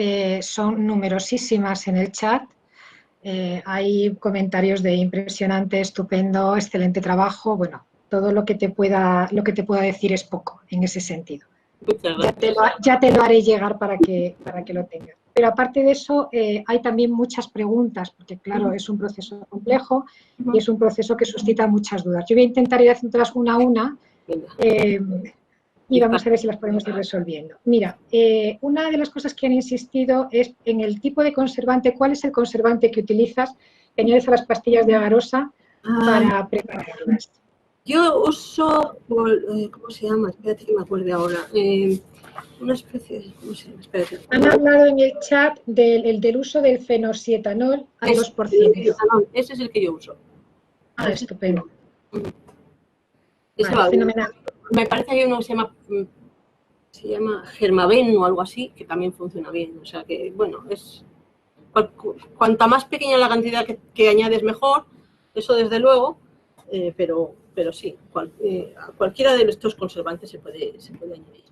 son numerosísimas en el chat. Hay comentarios de impresionante, estupendo, excelente trabajo. Bueno, todo lo que te pueda decir es poco en ese sentido. Ya te lo haré llegar para que lo tengas. Pero aparte de eso, hay también muchas preguntas, porque claro, es un proceso complejo y es un proceso que suscita muchas dudas. Yo voy a intentar ir haciéndolas una a una y vamos a ver si las podemos ir resolviendo. Mira, una de las cosas que han insistido es en el tipo de conservante. ¿Cuál es el conservante que utilizas, que añades a las pastillas de agarosa para prepararlas? Yo uso, ¿cómo se llama? Espérate que me acuerde ahora. Una especie de, ¿cómo se llama? Espérate. Han hablado en el chat del uso del fenoxietanol al 2%. Ese es el que yo uso. Ah, estupendo. Vale, fenomenal. Me parece que hay uno que se llama Germaven o algo así, que también funciona bien. O sea que, bueno, cuanta más pequeña la cantidad que añades, mejor. Eso desde luego, pero sí, cualquiera de estos conservantes se puede añadir.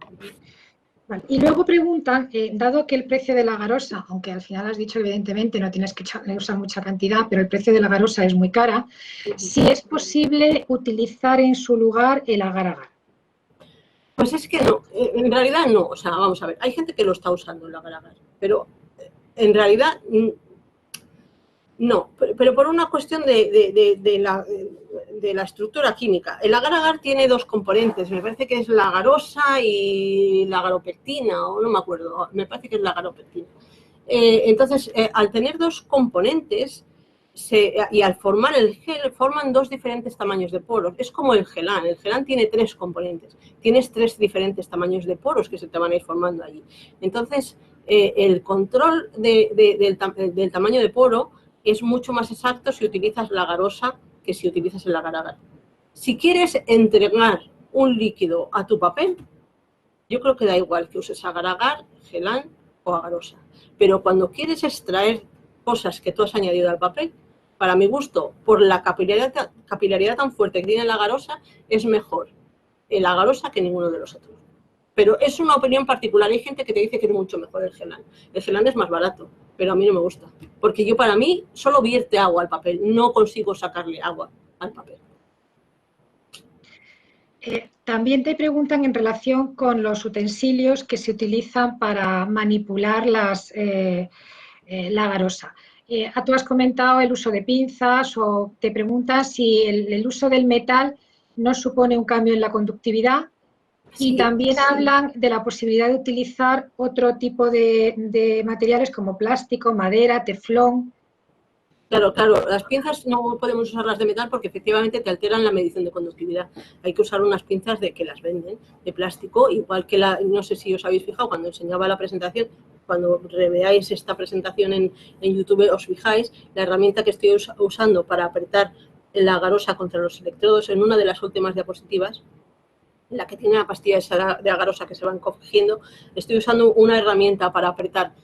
Vale. Y luego preguntan, dado que el precio de la agarosa, aunque al final has dicho evidentemente no tienes que usar mucha cantidad, pero el precio de la agarosa es muy cara, si es posible utilizar en su lugar el agar-agar. Pues es que no, en realidad no. O sea, vamos a ver, hay gente que lo está usando el agar-agar, pero en realidad no, pero por una cuestión de la estructura química. El agar-agar tiene dos componentes, me parece que es la agarosa y la agaropectina, o no me acuerdo, me parece que es la agaropectina. Entonces, al tener dos componentes y al formar el gel, forman dos diferentes tamaños de poros. Es como el gelán tiene tres componentes, tienes tres diferentes tamaños de poros que se te van a ir formando allí. Entonces, el control del tamaño de poro es mucho más exacto si utilizas la agarosa que si utilizas el agar-agar. Si quieres entregar un líquido a tu papel, yo creo que da igual que uses agar-agar, gelán o agarosa. Pero cuando quieres extraer cosas que tú has añadido al papel, para mi gusto, por la capilaridad tan fuerte que tiene la agarosa, es mejor el agarosa que ninguno de los otros. Pero es una opinión particular. Hay gente que te dice que es mucho mejor el gelán. El gelán es más barato, pero a mí no me gusta. Porque para mí, solo vierte agua al papel. No consigo sacarle agua al papel. También te preguntan en relación con los utensilios que se utilizan para manipular la agarosa. Tú has comentado el uso de pinzas o te preguntas si el uso del metal no supone un cambio en la conductividad. Y también hablan de la posibilidad de utilizar otro tipo de materiales como plástico, madera, teflón. Claro, las pinzas no podemos usarlas de metal porque efectivamente te alteran la medición de conductividad. Hay que usar unas pinzas que las venden, de plástico, igual que no sé si os habéis fijado cuando enseñaba la presentación, cuando reveáis esta presentación en YouTube os fijáis, la herramienta que estoy usando para apretar la agarosa contra los electrodos en una de las últimas diapositivas, en la que tiene la pastilla esa de agarosa que se van cogiendo. Estoy usando una herramienta para apretar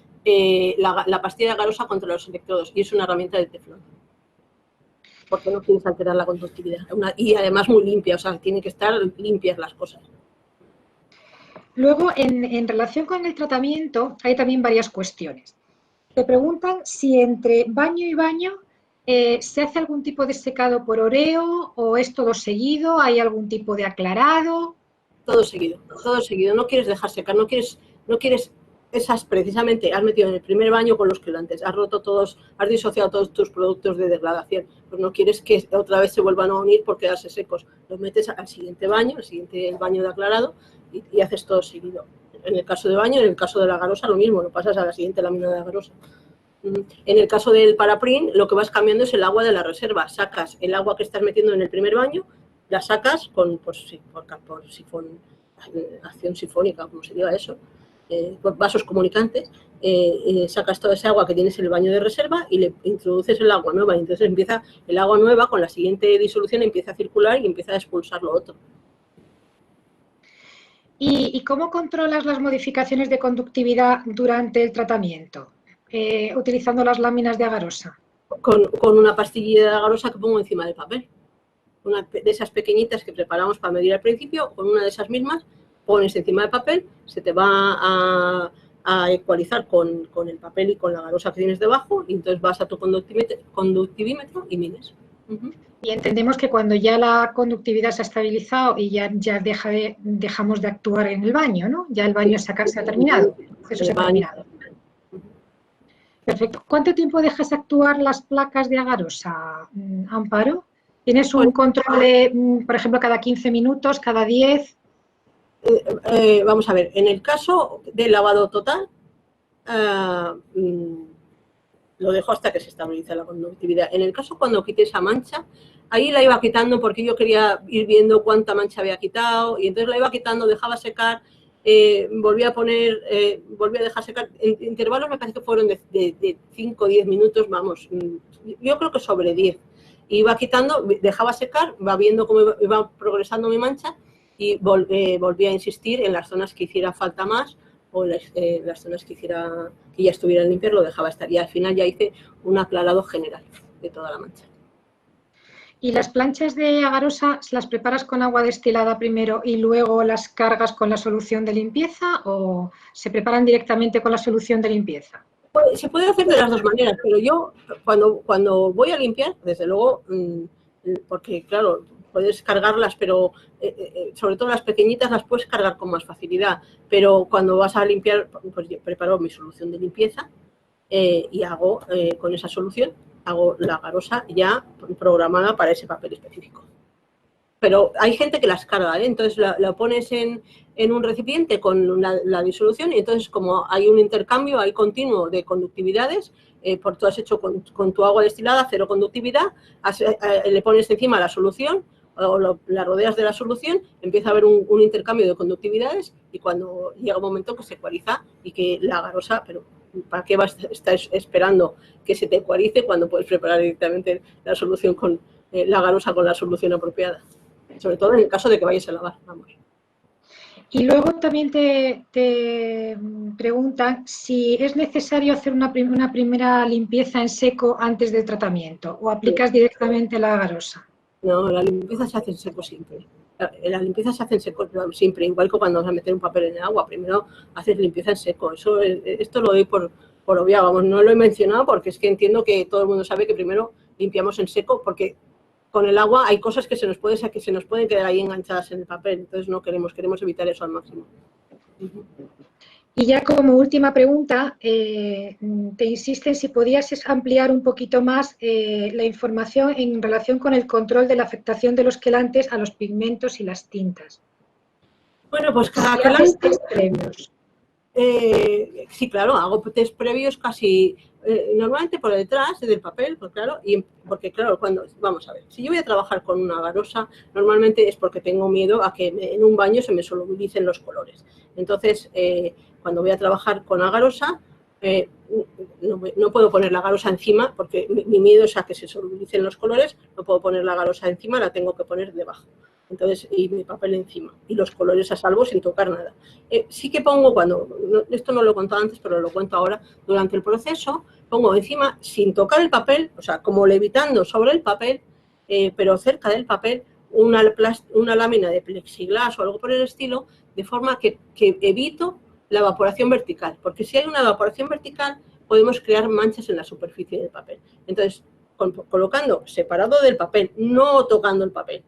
la pastilla de agarosa contra los electrodos y es una herramienta de teflón, porque no quieres alterar la conductividad. Y además muy limpia, o sea, tienen que estar limpias las cosas. Luego, en relación con el tratamiento, hay también varias cuestiones. Te preguntan si entre baño y baño se hace algún tipo de secado por oreo o es todo seguido, hay algún tipo de aclarado. Todo seguido, todo seguido. No quieres dejar secar, no quieres esas precisamente, has metido en el primer baño con los quelantes, has roto todos, has disociado todos tus productos de degradación, pues no quieres que otra vez se vuelvan a unir por quedarse secos. Los metes al siguiente baño, el baño de aclarado y haces todo seguido. En el caso de baño, en el caso de la agarosa, lo mismo, lo pasas a la siguiente lámina de agarosa. En el caso del paraprin, lo que vas cambiando es el agua de la reserva. Sacas el agua que estás metiendo en el primer baño, la sacas por sifón, acción sifónica, como se diga eso, por vasos comunicantes, sacas toda esa agua que tienes en el baño de reserva y le introduces el agua nueva. Y entonces empieza el agua nueva con la siguiente disolución, empieza a circular y empieza a expulsar lo otro. ¿Y cómo controlas las modificaciones de conductividad durante el tratamiento? Utilizando las láminas de agarosa. Con una pastillita de agarosa que pongo encima del papel. Una de esas pequeñitas que preparamos para medir al principio, con una de esas mismas, pones encima del papel, se te va a ecualizar con el papel y con la agarosa que tienes debajo, y entonces vas a tu conductivímetro y mides. Y entendemos que cuando ya la conductividad se ha estabilizado y ya dejamos de actuar en el baño, ¿no? Ya el baño se ha terminado. Eso se ha terminado. Perfecto. ¿Cuánto tiempo dejas actuar las placas de agarosa, Amparo? ¿Tienes un control de, por ejemplo, cada 15 minutos, cada 10? Vamos a ver, en el caso del lavado total, lo dejo hasta que se estabilice la conductividad. En el caso cuando quité esa mancha, ahí la iba quitando porque yo quería ir viendo cuánta mancha había quitado y entonces la iba quitando, dejaba secar, volvía a poner, volvía a dejar secar. En intervalos me parece que fueron de 5 o 10 minutos, vamos, yo creo que sobre 10. Iba quitando, dejaba secar, va viendo cómo iba progresando mi mancha y volvía a insistir en las zonas que hiciera falta más o en las zonas que ya estuvieran limpias, lo dejaba estar. Y al final ya hice un aclarado general de toda la mancha. ¿Y las planchas de agarosa las preparas con agua destilada primero y luego las cargas con la solución de limpieza o se preparan directamente con la solución de limpieza? Pues, se puede hacer de las dos maneras, pero yo cuando voy a limpiar, desde luego, porque claro, puedes cargarlas, pero sobre todo las pequeñitas las puedes cargar con más facilidad, pero cuando vas a limpiar, pues yo preparo mi solución de limpieza y hago con esa solución, hago la agarosa ya programada para ese papel específico. Pero hay gente que las carga, entonces la pones en un recipiente con la disolución y entonces como hay un intercambio ahí continuo de conductividades, tú has hecho con tu agua destilada cero conductividad, le pones encima la solución o la rodeas de la solución, empieza a haber un intercambio de conductividades y cuando llega un momento que se ecualiza y que la agarosa, pero ¿para qué vas a estar esperando que se te ecualice cuando puedes preparar directamente la solución con la agarosa con la solución apropiada? Sobre todo en el caso de que vayas a lavar, vamos. Y luego también te preguntan si es necesario hacer una primera limpieza en seco antes del tratamiento o aplicas directamente la agarosa. No, la limpieza se hace en seco siempre. La limpieza se hace en seco siempre, igual que cuando vas a meter un papel en el agua. Primero haces limpieza en seco. Esto lo doy por obviado, vamos, no lo he mencionado porque es que entiendo que todo el mundo sabe que primero limpiamos en seco porque con el agua hay cosas que se nos pueden quedar ahí enganchadas en el papel, entonces no queremos evitar eso al máximo. Y ya como última pregunta, te insisten si podías ampliar un poquito más la información en relación con el control de la afectación de los quelantes a los pigmentos y las tintas. Bueno, pues cada quelante... test previos. Sí, claro, hago test previos casi... normalmente por detrás del papel, porque claro, vamos a ver, si yo voy a trabajar con una agarosa, normalmente es porque tengo miedo a que en un baño se me solubilicen los colores. Entonces, cuando voy a trabajar con agarosa, no puedo poner la garosa encima, porque mi miedo es a que se solubilicen los colores, no puedo poner la garosa encima, la tengo que poner debajo. Entonces, y mi papel encima, y los colores a salvo sin tocar nada. Sí que pongo, esto no lo he contado antes, pero lo cuento ahora, durante el proceso, pongo encima, sin tocar el papel, o sea, como levitando sobre el papel, pero cerca del papel, una lámina de plexiglas o algo por el estilo, de forma que evito la evaporación vertical, porque si hay una evaporación vertical, podemos crear manchas en la superficie del papel. Entonces, colocando separado del papel, no tocando el papel,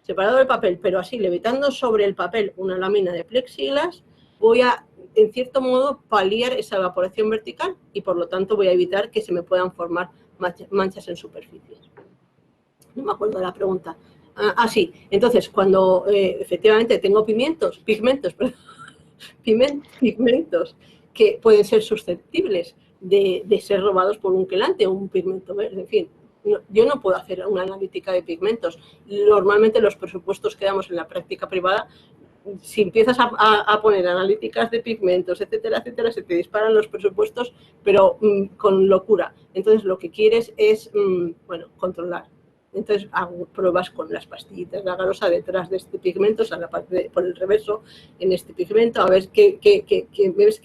separado del papel, pero así levitando sobre el papel una lámina de plexiglas, voy a, en cierto modo, paliar esa evaporación vertical y, por lo tanto, voy a evitar que se me puedan formar manchas en superficies. No me acuerdo de la pregunta. Sí. Entonces, cuando efectivamente tengo pigmentos que pueden ser susceptibles de ser robados por un quelante o un pigmento verde, en fin. Yo no puedo hacer una analítica de pigmentos. Normalmente los presupuestos que damos en la práctica privada, si empiezas a poner analíticas de pigmentos, etcétera, etcétera, se te disparan los presupuestos, pero con locura. Entonces lo que quieres es, controlar. Entonces hago pruebas con las pastillitas de la garosa detrás de este pigmento, o sea, por el reverso en este pigmento, a ver qué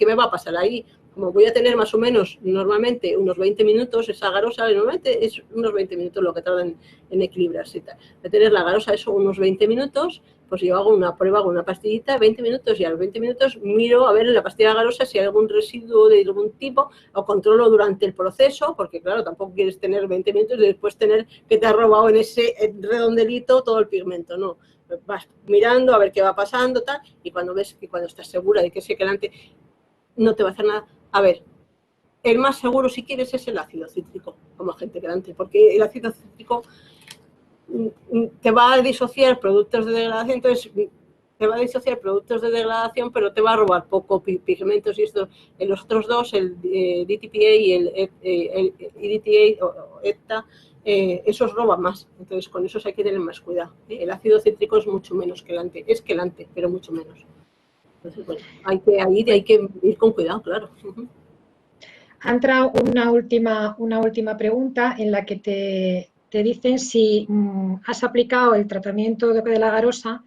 me va a pasar ahí. Como voy a tener más o menos normalmente unos 20 minutos, esa garosa normalmente es unos 20 minutos lo que tarda en equilibrarse. Voy a tener la garosa eso unos 20 minutos, pues yo hago una prueba con una pastillita, 20 minutos, y a los 20 minutos miro a ver en la pastilla garosa si hay algún residuo de algún tipo, o controlo durante el proceso, porque claro, tampoco quieres tener 20 minutos y después tener que te ha robado en ese redondelito todo el pigmento, no. Vas mirando a ver qué va pasando, tal, y cuando ves que cuando estás segura de que ese quelante no te va a hacer nada. A ver, el más seguro si quieres es el ácido cítrico como agente quelante, porque el ácido cítrico te va a disociar productos de degradación, entonces te va a disociar productos de degradación, pero te va a robar poco pigmentos, y esto, en los otros dos, el DTPA y el EDTA o ETA, esos roban más, entonces con esos hay que tener más cuidado. El ácido cítrico es mucho menos quelante, es quelante, pero mucho menos. Entonces, bueno, hay que ir con cuidado, claro. Ha entrado una última pregunta en la que te dicen si has aplicado el tratamiento de la garosa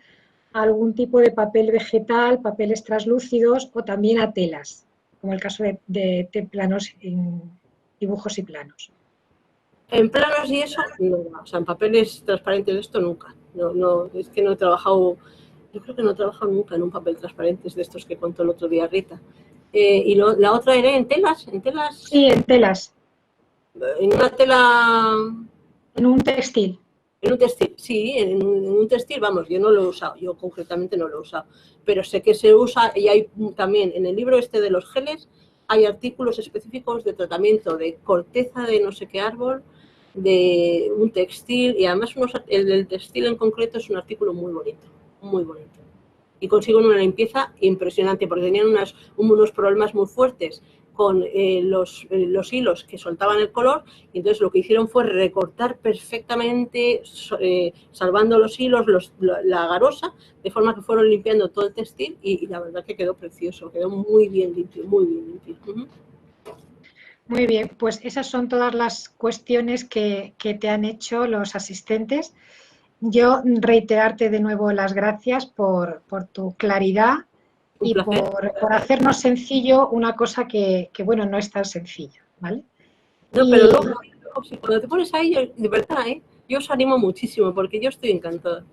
a algún tipo de papel vegetal, papeles translúcidos o también a telas, como el caso de planos, dibujos y planos. En planos y eso, no, o sea, en papeles transparentes esto nunca. No, es que no he trabajado, yo creo que no he trabajado nunca en un papel transparente de estos que contó el otro día Rita. Y la otra era en telas. Sí, en telas. En una tela. En un textil. En un textil, sí, en un textil, vamos, yo no lo he usado, yo concretamente no lo he usado, pero sé que se usa, y hay también en el libro este de los geles, hay artículos específicos de tratamiento de corteza de no sé qué árbol, de un textil, y además el del textil en concreto es un artículo muy bonito, muy bonito. Y consiguen una limpieza impresionante, porque tenían unos problemas muy fuertes con los hilos que soltaban el color, y entonces lo que hicieron fue recortar perfectamente, salvando los hilos, la garosa, de forma que fueron limpiando todo el textil, y la verdad que quedó precioso, quedó muy bien limpio, muy bien limpio. Muy bien, pues esas son todas las cuestiones que te han hecho los asistentes. Yo reiterarte de nuevo las gracias por tu claridad y por hacernos sencillo una cosa que, bueno, no es tan sencilla, ¿vale? No, pero luego, cuando te pones ahí, de verdad, yo os animo muchísimo, porque yo estoy encantada.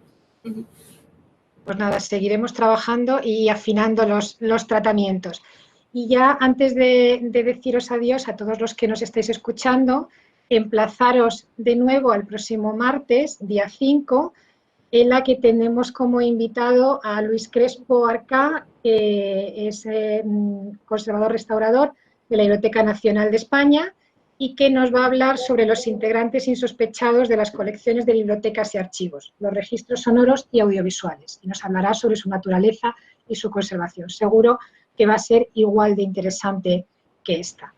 Pues nada, seguiremos trabajando y afinando los tratamientos. Y ya antes de deciros adiós a todos los que nos estáis escuchando, emplazaros de nuevo al próximo martes, día 5, en la que tenemos como invitado a Luis Crespo Arcá, que es conservador restaurador de la Biblioteca Nacional de España y que nos va a hablar sobre los integrantes insospechados de las colecciones de bibliotecas y archivos, los registros sonoros y audiovisuales, y nos hablará sobre su naturaleza y su conservación. Seguro que va a ser igual de interesante que esta.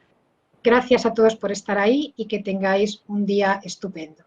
Gracias a todos por estar ahí y que tengáis un día estupendo.